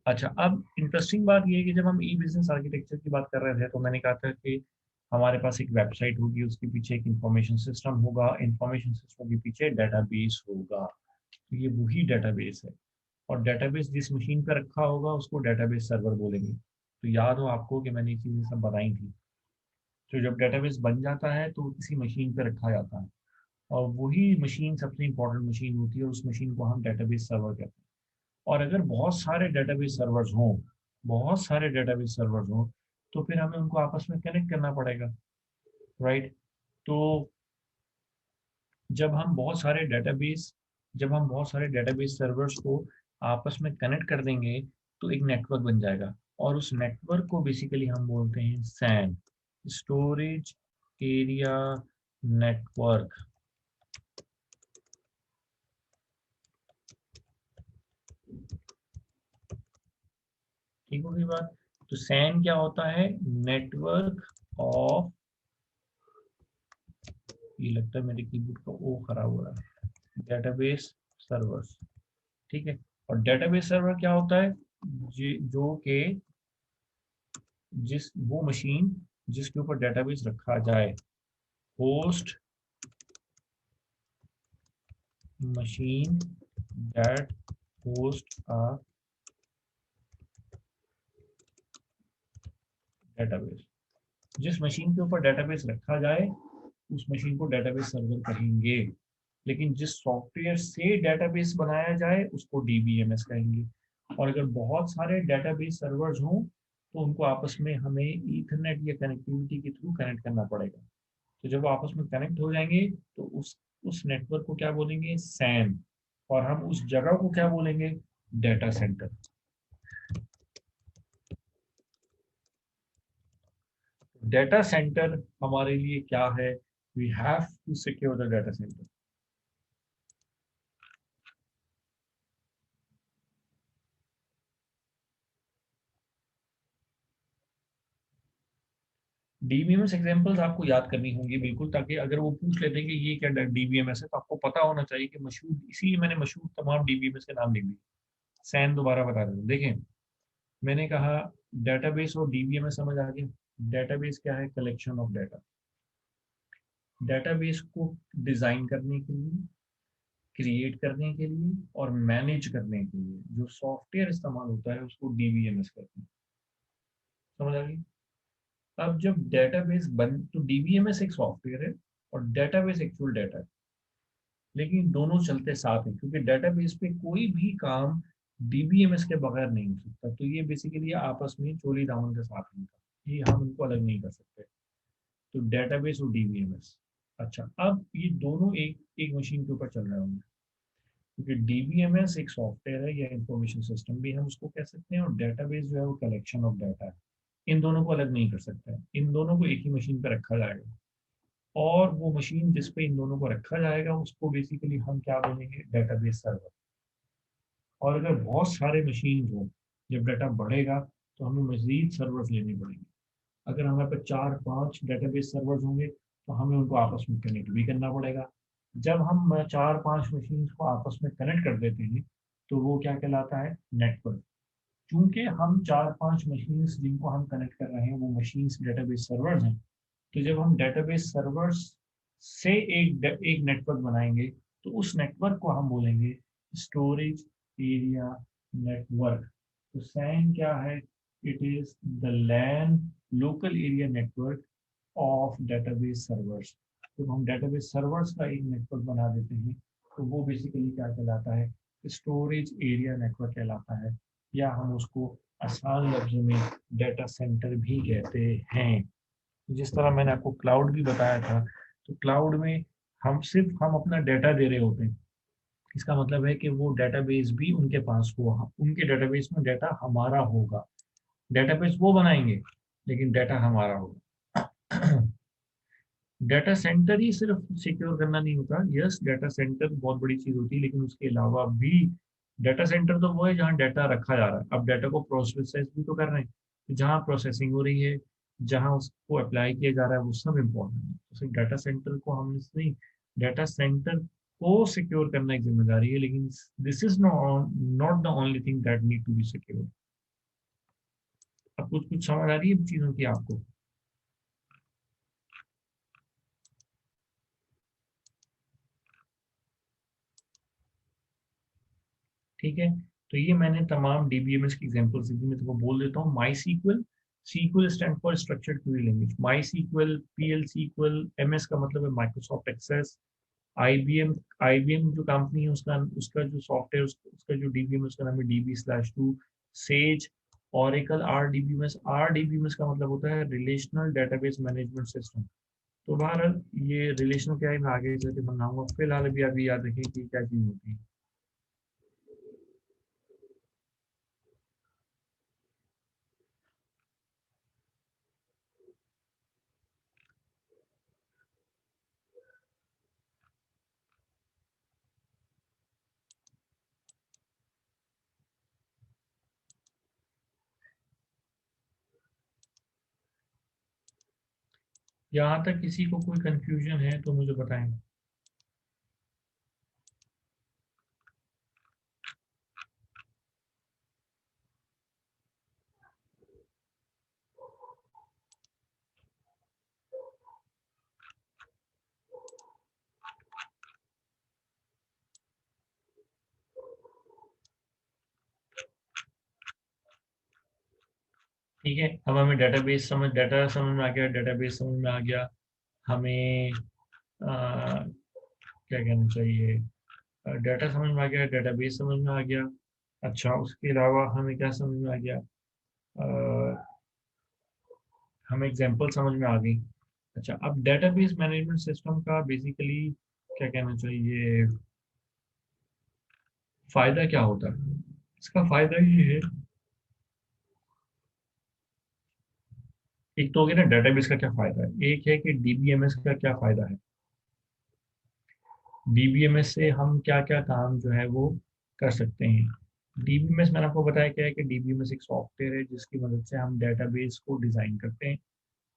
अच्छा, अब इंटरेस्टिंग बात ये है कि जब हम ई बिजनेस आर्किटेक्चर की बात कर रहे थे तो मैंने कहा था कि हमारे पास एक वेबसाइट होगी, उसके पीछे एक इंफॉर्मेशन सिस्टम होगा, इंफॉर्मेशन सिस्टम के पीछे डेटाबेस होगा। तो ये वही डेटाबेस है, और डेटाबेस जिस मशीन पर रखा होगा उसको डेटाबेस सर्वर बोलेंगे। तो याद हो आपको कि मैंने ये चीज़ें सब बताई थी। तो जब डेटाबेस बन जाता है तो वो किसी मशीन पर रखा जाता है, और वही मशीन सबसे इंपॉर्टेंट मशीन होती है, उस मशीन को हम डेटाबेस सर्वर कहते हैं। और अगर बहुत सारे डेटाबेस सर्वर्स हों, तो फिर हमें उनको आपस में कनेक्ट करना पड़ेगा, राइट। तो जब हम बहुत सारे डेटाबेस जब हम बहुत सारे डेटाबेस सर्वर्स को आपस में कनेक्ट कर देंगे तो एक नेटवर्क बन जाएगा, और उस नेटवर्क को बेसिकली हम बोलते हैं सैन, स्टोरेज एरिया नेटवर्क। ठीक होगी बात? तो सैन क्या होता है? नेटवर्क ऑफ, ये लगता है मेरे कीबोर्ड का ओ खराब हो रहा है, डेटाबेस सर्वर्स। ठीक है, और डेटाबेस सर्वर क्या होता है? जो कि वो मशीन जिसके ऊपर डेटाबेस रखा जाए, host machine that host a database. जिस मशीन के ऊपर डेटाबेस रखा जाए उस मशीन को डेटाबेस सर्वर कहेंगे, लेकिन जिस सॉफ्टवेयर से डेटाबेस बनाया जाए उसको डीबीएमएस कहेंगे। और अगर बहुत सारे डेटाबेस सर्वर्स हों तो उनको आपस में हमें ईथरनेट या कनेक्टिविटी के थ्रू कनेक्ट करना पड़ेगा। तो जब वो आपस में कनेक्ट हो जाएंगे तो उस नेटवर्क को क्या बोलेंगे? सैन। और हम उस जगह को क्या बोलेंगे? Data centre. डेटा सेंटर हमारे लिए क्या है? We have to secure the data center. DBMS examples आपको याद करनी होंगी बिल्कुल, ताकि अगर वो पूछ लेते हैं कि ये क्या डीबीएमएस है तो आपको पता होना चाहिए कि मशहूर, इसीलिए मैंने मशहूर तमाम डीबीएमएस के नाम लिख दिए। सैन दोबारा बता दें, देखें मैंने कहा डेटाबेस और डीबीएमएस समझ आ गया। डेटाबेस क्या है? Collection of data. डेटाबेस को डिजाइन करने के लिए, क्रिएट करने के लिए और मैनेज करने के लिए जो सॉफ्टवेयर इस्तेमाल होता है उसको डीबीएमएस कहते हैं। समझ आ गई? अब जब डेटाबेस तो डीबीएमएस एक सॉफ्टवेयर है और डेटाबेस एक्चुअल डाटा है, लेकिन दोनों चलते साथ हैं क्योंकि डेटाबेस पे कोई भी काम डीबीएमएस के बगैर नहीं हो सकता। तो ये बेसिकली आपस में चोली दामन के साथ है, ये हम इनको अलग नहीं कर सकते। तो डेटाबेस और डीबीएमएस। अच्छा, अब ये दोनों एक एक मशीन के ऊपर चल रहे होंगे, क्योंकि डीबीएमएस एक सॉफ्टवेयर है या इंफॉर्मेशन सिस्टम भी हम उसको कह सकते हैं, और डेटाबेस जो है वो कलेक्शन ऑफ डाटा है। इन दोनों को अलग नहीं कर सकते, इन दोनों को एक ही मशीन पर रखा जाएगा, और वो मशीन जिस पे इन दोनों को रखा जाएगा उसको बेसिकली हम क्या बोलेंगे? Database server. और अगर बहुत सारे मशीन हो, जब डाटा बढ़ेगा तो हमें मजीद सर्वर्स लेने पड़ेंगे। अगर हमारे पास 4-5 डेटाबेस सर्वर्स होंगे तो हमें उनको आपस में कनेक्ट भी करना पड़ेगा। जब हम 4-5 मशीन को आपस में कनेक्ट कर देते हैं तो वो क्या कहलाता है? नेटवर्क। चूंकि हम 4-5 मशीन्स जिनको हम कनेक्ट कर रहे हैं वो मशीन्स डेटाबेस सर्वर्स हैं, तो जब हम डेटाबेस सर्वर्स से एक नेटवर्क बनाएंगे तो उस नेटवर्क को हम बोलेंगे स्टोरेज एरिया नेटवर्क। तो सैन क्या है? It is the LAN local area network of database servers. जब हम डेटाबेस सर्वर्स का एक नेटवर्क बना देते हैं तो वो बेसिकली क्या कहलाता है, स्टोरेज एरिया नेटवर्क कहलाता है, या हम उसको आसान लफ्जों में डाटा सेंटर भी कहते हैं। जिस तरह मैंने आपको क्लाउड भी बताया था, तो क्लाउड में हम अपना डाटा दे रहे होते हैं। इसका मतलब है कि वो डेटाबेस भी उनके पास होगा, उनके डेटाबेस में डाटा हमारा होगा। डेटाबेस वो बनाएंगे लेकिन डाटा हमारा होगा। डाटा सेंटर ही सिर्फ सिक्योर करना नहीं होता। यस, डाटा सेंटर बहुत बड़ी चीज होती है, लेकिन उसके अलावा भी डाटा सेंटर तो वो है जहाँ डाटा रखा जा रहा है। अब डाटा को प्रोसेस भी तो कर रहे हैं, तो जहाँ प्रोसेसिंग हो रही है, जहाँ उसको अप्लाई किया जा रहा है, वो सब इम्पोर्टेंट है। तो सिर्फ डाटा सेंटर को हम नहीं, डाटा सेंटर को सिक्योर करना एक जिम्मेदारी है, लेकिन this is not the only thing that need to be secure. अब कुछ समझ आ रही है इन चीजों की आपको? ठीक है, तो ये मैंने तमाम डीबीएमएस की एग्जांपल्स दी। मैं तुमको बोल देता हूँ, MySQL, SQL stand for structured query language. MySQL, PL SQL, MS का मतलब है माइक्रोसॉफ्ट एक्सेस। आईबीएम, आईबीएम जो कंपनी है उसका उसका जो सॉफ्टवेयर, उसका जो डीबीएम उसका नाम है DB/2। Says, oracle, RDBMS. RDBMS का मतलब होता है रिलेशनल डेटाबेस मैनेजमेंट सिस्टम। तो बहरहाल ये रिलेशनल क्या है मैं आगे चलकर समझाऊंगा, फिलहाल अभी अभी याद रखें कि क्या चीज होती है। यहाँ तक किसी को कोई कंफ्यूजन है तो मुझे बताएं। ठीक है, अब हमें डाटा समझ में आ गया, डेटाबेस समझ में आ गया। हमें क्या कहना चाहिए, डाटा समझ में आ गया, डेटाबेस समझ में आ गया। अच्छा, उसके अलावा हमें क्या समझ में आ गया, हमें एग्जांपल समझ में आ गई। अच्छा, अब डेटाबेस मैनेजमेंट सिस्टम का बेसिकली क्या कहना चाहिए, फायदा क्या होता है? इसका फायदा ये है, एक तो हो गया ना डेटाबेस का क्या फायदा है, एक है कि डीबीएमएस का क्या फायदा है। डीबीएमएस से हम क्या क्या काम जो है वो कर सकते हैं। डीबीएमएस मैंने आपको बताया क्या है कि डीबीएमएस एक सॉफ्टवेयर है जिसकी मदद से हम डेटाबेस को डिजाइन करते हैं,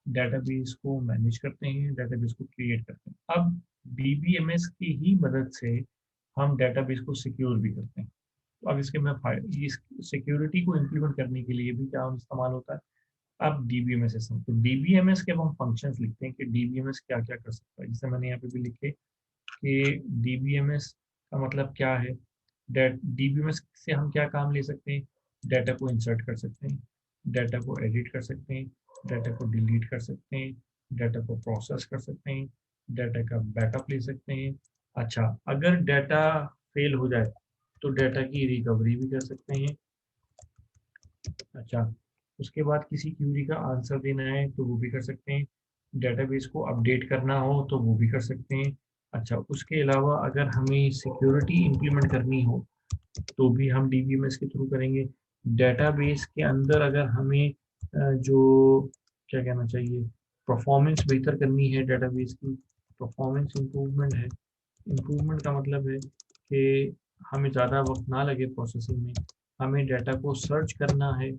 डेटाबेस को मैनेज करते हैं, डेटाबेस को क्रिएट करते हैं। अब डीबीएमएस की ही मदद से हम डेटाबेस को सिक्योर भी करते हैं। तो अब इसके मैं इस सिक्योरिटी को इम्प्लीमेंट करने के लिए भी क्या इस्तेमाल होता है, अब डीबीएमएस सिस्टम। तो डीबीएमएस के अब हम फंक्शंस लिखते हैं कि डीबीएमएस क्या क्या कर सकता है। जैसे मैंने यहाँ पे भी लिखे कि डीबीएमएस का मतलब क्या है, डीबीएमएस से हम क्या काम ले सकते हैं, डाटा को इंसर्ट कर सकते हैं, डाटा को एडिट कर सकते हैं, डाटा को डिलीट कर सकते हैं, डाटा को प्रोसेस कर सकते हैं, डाटा का बैकअप ले सकते हैं। अच्छा, अगर डाटा फेल हो जाए तो डाटा की रिकवरी भी कर सकते हैं। अच्छा, उसके बाद किसी क्यूरी का आंसर देना है तो वो भी कर सकते हैं, डेटाबेस को अपडेट करना हो तो वो भी कर सकते हैं। अच्छा, उसके अलावा अगर हमें सिक्योरिटी इंप्लीमेंट करनी हो तो भी हम डीबीएमएस के थ्रू करेंगे। डेटाबेस के अंदर अगर हमें जो क्या कहना चाहिए, परफॉर्मेंस बेहतर करनी है, डेटाबेस की परफॉर्मेंस इम्प्रूवमेंट है। इम्प्रूवमेंट का मतलब है कि हमें ज़्यादा वक्त ना लगे प्रोसेसिंग में, हमें डाटा को सर्च करना है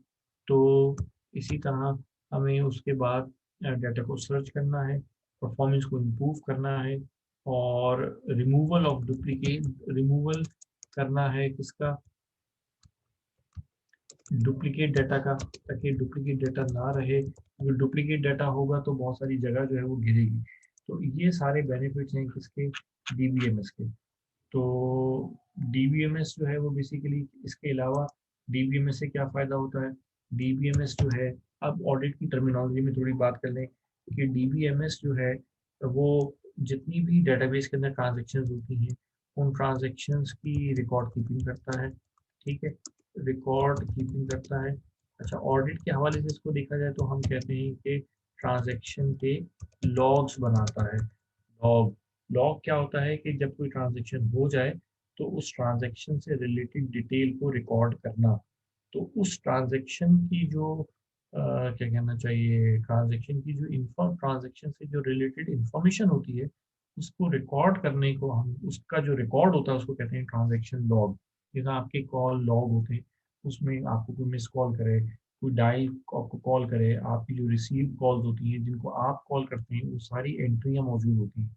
तो इसी तरह हमें उसके बाद डाटा को सर्च करना है, परफॉर्मेंस को इम्प्रूव करना है, और रिमूवल करना है किसका, डुप्लीकेट डाटा का, ताकि डुप्लीकेट डाटा ना रहे। अगर डुप्लीकेट डाटा होगा तो बहुत सारी जगह जो है वो घिरेगी। तो ये सारे बेनिफिट्स हैं किसके, डीबीएमएस के। तो डीबीएमएस जो है वो बेसिकली, इसके अलावा डीबीएमएस से क्या फ़ायदा होता है, DBMS जो है, अब ऑडिट की टर्मिनोलॉजी में थोड़ी बात कर लें कि DBMS जो है वो जितनी भी डेटाबेस के अंदर ट्रांजेक्शन्स होती हैं उन ट्रांजेक्शन्स की रिकॉर्ड कीपिंग करता है, ठीक है, रिकॉर्ड कीपिंग करता है। अच्छा, ऑडिट के हवाले से इसको देखा जाए तो हम कहते हैं कि ट्रांजैक्शन के लॉग्स बनाता है। लॉग लॉग क्या होता है कि जब कोई ट्रांजैक्शन हो जाए तो उस ट्रांजैक्शन से रिलेटेड डिटेल को रिकॉर्ड करना। तो उस ट्रांजैक्शन की जो क्या कहना चाहिए, ट्रांजैक्शन की जो ट्रांजैक्शन से जो रिलेटेड इंफॉर्मेशन होती है उसको रिकॉर्ड करने को हम, उसका जो रिकॉर्ड होता है उसको कहते हैं ट्रांजैक्शन लॉग। जैसे आपके कॉल लॉग होते हैं, उसमें आपको कोई मिस कॉल करे, कोई डायल आपको कॉल करे, आपकी जो रिसीव कॉल्स होती हैं जिनको आप कॉल करते हैं वो सारी एंट्रियां मौजूद होती हैं।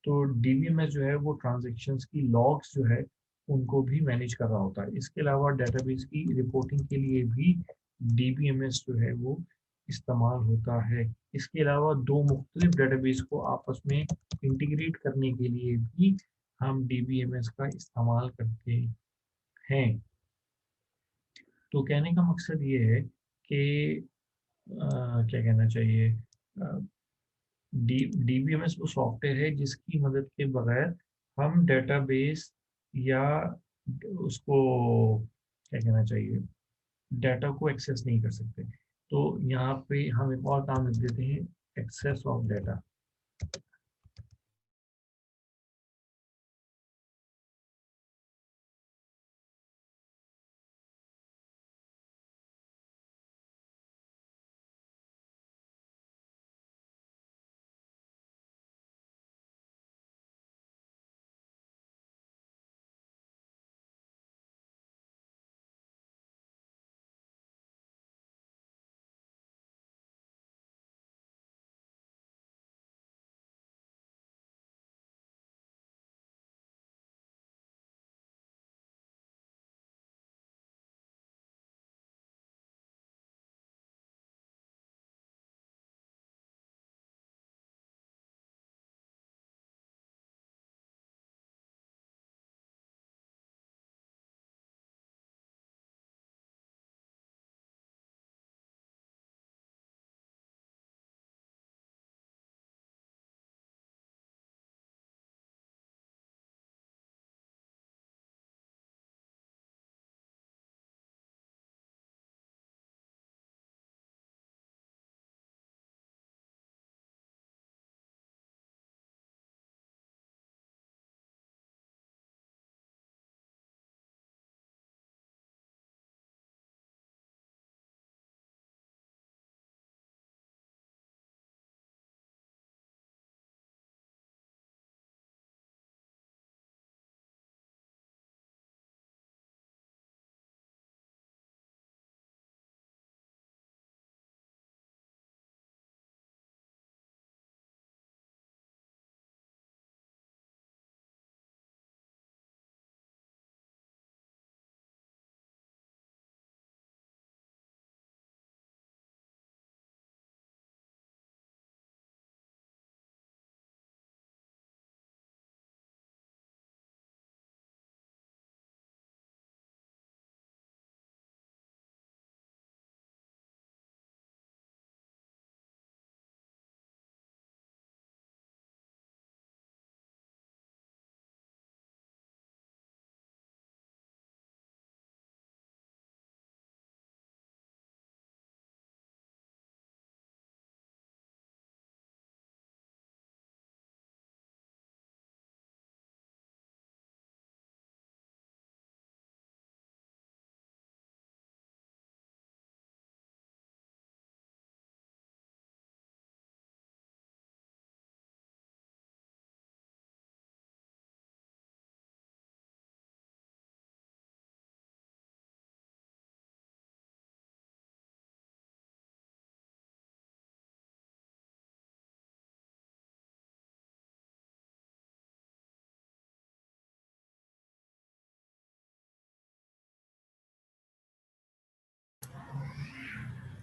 तो डीबीएमएस जो है वो ट्रांजैक्शंस की लॉग्स जो है उनको भी मैनेज कर रहा होता है। इसके अलावा डेटाबेस की रिपोर्टिंग के लिए भी डीबीएमएस जो है वो इस्तेमाल होता है। इसके अलावा दो मुख्तलिफ डेटाबेस को आपस में इंटीग्रेट करने के लिए भी हम डीबीएमएस का इस्तेमाल करते हैं। तो कहने का मकसद ये है कि क्या कहना चाहिए, डीबीएमएस वो सॉफ्टवेयर है जिसकी मदद के बगैर हम डेटाबेस या उसको क्या कहना चाहिए, डाटा को एक्सेस नहीं कर सकते। तो यहाँ पे हम एक और काम लिख देते हैं, एक्सेस ऑफ डाटा।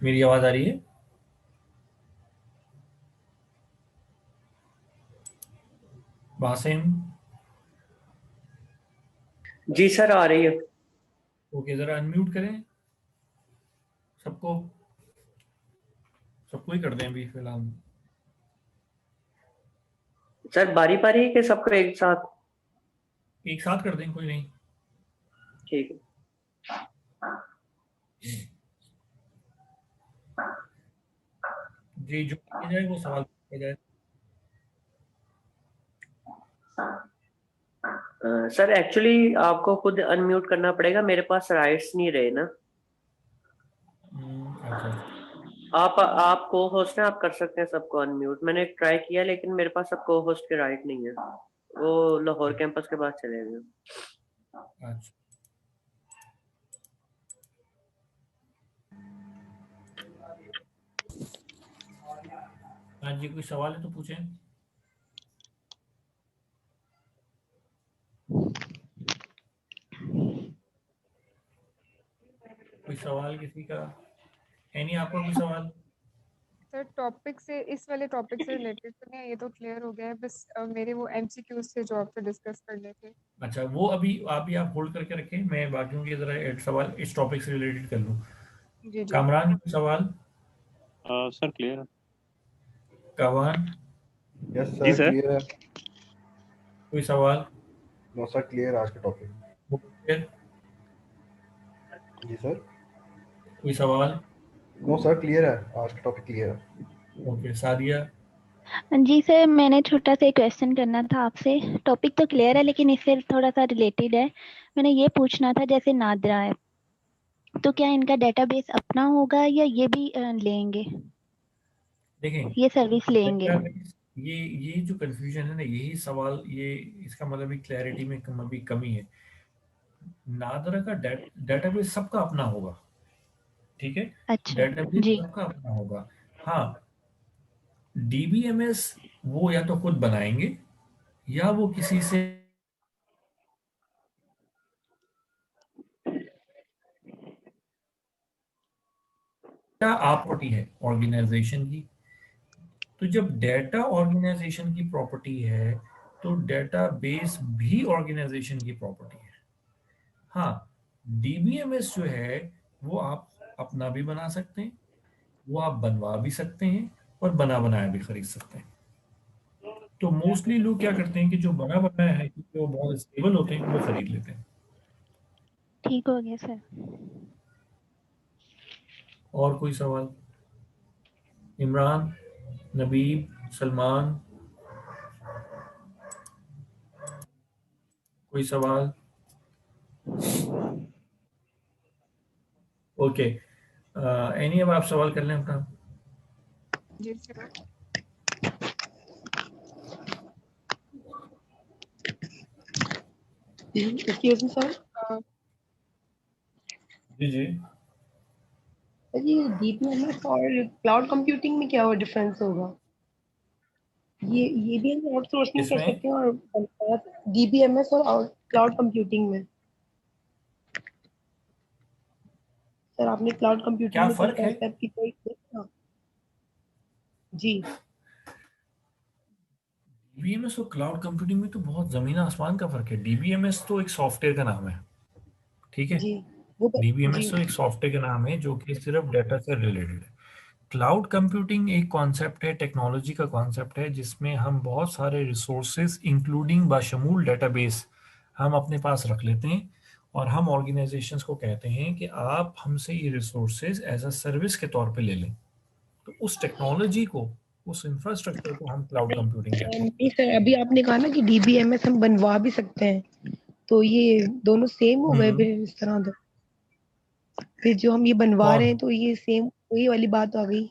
मेरी आवाज आ रही है? बासिम? जी सर, आ रही है। ओके, जरा अनम्यूट करें। सबको सबको ही कर दें अभी फिलहाल। सर बारी बारी के सबको एक साथ? एक साथ कर दें, कोई नहीं। ठीक है। जी, जो किया जाए वो सवाल किया जाए। सर एक्चुअली आपको खुद अनम्यूट करना पड़ेगा, मेरे पास राइट्स नहीं रहे ना। अच्छा, आप को होस्ट हैं, आप कर सकते हैं सबको अनम्यूट। मैंने ट्राई किया लेकिन मेरे पास अब को होस्ट के राइट नहीं है, वो लाहौर कैंपस के बाद चले गए। अच्छा। हाँ जी, कोई सवाल है तो पूछें। कोई सवाल किसी का है? नहीं आपका कोई सवाल? सर टॉपिक से, इस वाले टॉपिक से रिलेटेड तो नहीं है, ये तो क्लियर हो गया है। बस मेरे वो एमसीक्यूज थे जो आपसे डिस्कस करने थे। अच्छा, वो अभी आप होल्ड करके रखें, मैं बाकियों के जरा एक सवाल इस टॉपिक से रिलेटेड कर लूँ। जी जी। कामरान कोई सवाल? सर क्लियर है। कावान यस जी सर, सर। क्लियर है। कोई सवाल? नो सर, क्लियर आज का टॉपिक। मुबशिर, जी सर। कोई सवाल? नो सर, क्लियर है, आज का टॉपिक क्लियर है। ओके, सादिया। जी सर, मैंने छोटा सा क्वेश्चन करना था आपसे। टॉपिक तो क्लियर है लेकिन इससे थोड़ा सा रिलेटेड है। मैंने ये पूछना था, जैसे नादरा है तो क्या इनका डेटाबेस अपना होगा या ये भी लेंगे, देखें, ये सर्विस लेंगे? डेटाबेस, ये जो कंफ्यूजन है ना, यही सवाल, ये इसका मतलब क्लैरिटी में अभी कमी है। नादरा का डेटाबेस सबका अपना होगा, ठीक है? अच्छा डेटाबेस जी। सबका अपना होगा। हाँ, डीबीएमएस वो या तो खुद बनाएंगे या वो किसी से प्रॉपर्टी है ऑर्गेनाइजेशन की। तो जब डेटा ऑर्गेनाइजेशन की प्रॉपर्टी है तो डेटाबेस भी ऑर्गेनाइजेशन की प्रॉपर्टी है। हाँ, डीबीएमएस जो है वो आप अपना भी बना सकते हैं, वो आप बनवा भी सकते हैं और बना बनाया भी खरीद सकते हैं। तो मोस्टली लोग क्या करते हैं कि जो बना बनाया है, क्योंकि वो बहुत स्टेबल होते हैं, वो खरीद लेते हैं। ठीक हो गया सर। और कोई सवाल? इमरान, नबीब, सलमान, कोई सवाल? ओके, एनी, अब आप सवाल कर लें अपना। जी सर। Excuse me sir. जी जी। सर ये डीबीएमएस और क्लाउड कंप्यूटिंग में क्या डिफरेंस होगा? ये भी हम आउटसोर्सिंग कर इसमें सकते हैं और डीबीएमएस और क्लाउड कंप्यूटिंग में? सर आपने क्लाउड कंप्यूटिंग क्या में कोई फर्क है? कॉन्सेप्ट की कोई जी डीबीएमएस और क्लाउड कंप्यूटिंग में तो बहुत जमीन आसमान का फर्क है। डीबीएमएस तो एक सॉफ्टवेयर का नाम है, ठीक है? जी वो जी डीबीएमएस तो एक सॉफ्टवेयर का नाम है जो कि सिर्फ डाटा से रिलेटेड है। क्लाउड कंप्यूटिंग एक कॉन्सेप्ट है, टेक्नोलॉजी का कॉन्सेप्ट है, जिसमें हम बहुत सारे रिसोर्सेज इंक्लूडिंग बाशमूल डेटाबेस हम अपने पास रख लेते हैं और हम ऑर्गेनाइजेशंस को कहते हैं कि आप हमसे ये रिसोर्सेज एज अ सर्विस के तौर पे ले लें। तो उस टेक्नोलॉजी को, उस इंफ्रास्ट्रक्चर को हम क्लाउड कंप्यूटिंग कहते हैं। नहीं सर, अभी आपने कहा ना कि डीबीएमएस हम बनवा भी सकते हैं, तो ये दोनों सेम हो गए फिर इस तरह तो? फिर जो हम ये बनवा रहे कौन? हैं तो ये सेम वही वाली बात आ गई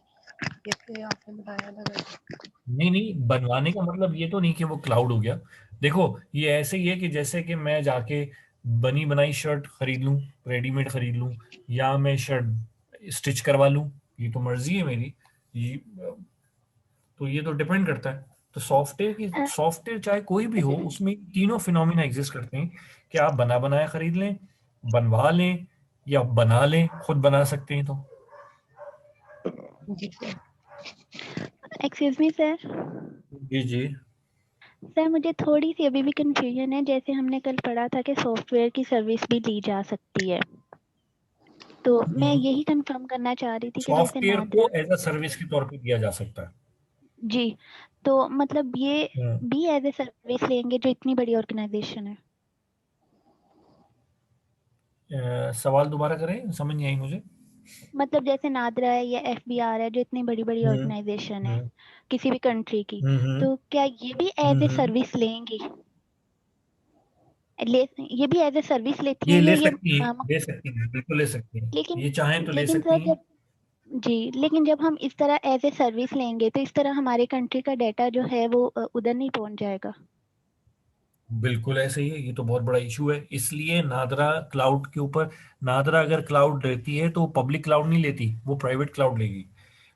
जैसे आपने बताया था वैसे। नहीं नहीं, बनवाने का मतलब ये तो नहीं कि वो क्लाउड हो गया। देखो, ये ऐसे ही है कि जैसे कि मैं जाके बनी बनाई शर्ट खरीद लूं, रेडीमेड खरीद लूं, या मैं शर्ट स्टिच करवा लूं, ये तो मर्जी है मेरी। ये तो ये तो डिपेंड करता है। तो सॉफ्टवेयर चाहे कोई भी हो, उसमें तीनों फिनोमिना एग्जिस्ट करते हैं कि आप बना बनाया खरीद लें, बनवा लें, या बना लें, खुद बना सकते हैं। तो जी सर। Excuse me sir. जी जी। सर मुझे थोड़ी सी अभी भी कंफ्यूजन है। जैसे हमने कल पढ़ा था कि सॉफ्टवेयर की सर्विस भी ली जा सकती है, तो मैं यही कंफर्म करना चाह रही थी कि जैसे सॉफ्टवेयर नादरा, को एज अ सर्विस के तौर पे दिया जा सकता है। जी, तो मतलब ये भी एज ए सर्विस लेंगे जो इतनी बड़ी ऑर्गेनाइजेशन है? सवाल दोबारा करें, समझ नहीं आई मुझे। मतलब जैसे नादरा है या एफबीआर है जो इतनी बड़ी बड़ी ऑर्गेनाइजेशन है किसी भी कंट्री की, तो क्या ये भी एज ए सर्विस लेंगी? ये भी एज ए सर्विस लेती ये हैं या ले ये सकती है, ले सकती है, बिल्कुल ले सकती है, लेकिन ये चाहें तो ले लेकिन सकती सर हैं। जब जी, लेकिन जब हम इस तरह एज ए सर्विस लेंगे तो इस तरह हमारे कंट्री का डाटा जो है वो उधर नहीं पहुंच जाएगा? बिल्कुल ऐसे ही है, ये तो बहुत बड़ा इशू है, इसलिए नादरा क्लाउड के ऊपर, नादरा अगर क्लाउड लेती है तो पब्लिक क्लाउड नहीं लेती, वो प्राइवेट क्लाउड लेगी।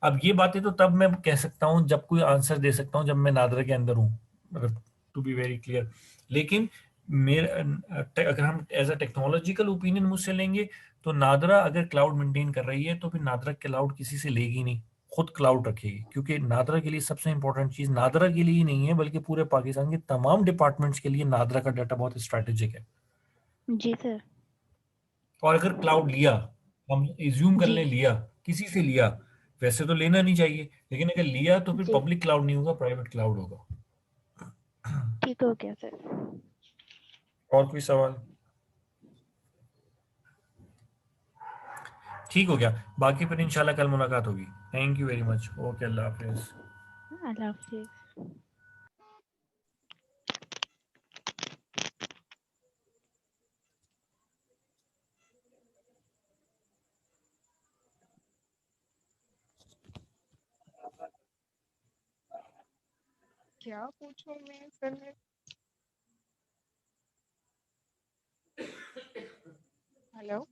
अब ये बातें तो तब मैं कह सकता हूँ, जब कोई आंसर दे सकता हूँ, जब मैं नादरा के अंदर हूँ, मतलब टू बी वेरी क्लियर। लेकिन मेरे अगर हम एज अ टेक्नोलॉजिकल ओपिनियन मुझसे लेंगे, तो नादरा अगर क्लाउड मेंटेन कर रही है तो फिर नादरा क्लाउड किसी से लेगी नहीं, खुद क्लाउड रखेगी, क्योंकि नादरा के लिए सबसे इंपॉर्टेंट चीज नादरा के लिए ही नहीं है बल्कि पूरे पाकिस्तान के तमाम डिपार्टमेंट्स के लिए नादरा का डाटा बहुत स्ट्रेटेजिक है। जी सर। और अगर क्लाउड लिया, हम इज्यूम कर जी लें लिया, किसी से लिया, वैसे तो लेना नहीं चाहिए, लेकिन अगर लिया तो फिर जी, पब्लिक क्लाउड नहीं होगा, प्राइवेट क्लाउड होगा। ठीक हो गया सर। और कोई सवाल? ठीक हो गया, बाकी फिर इंशाल्लाह कल मुलाकात होगी। Thank you very much, okay, अल्लाह हाफिज। अल्लाह हाफिज। क्या पूछूं मैं सर? हेलो।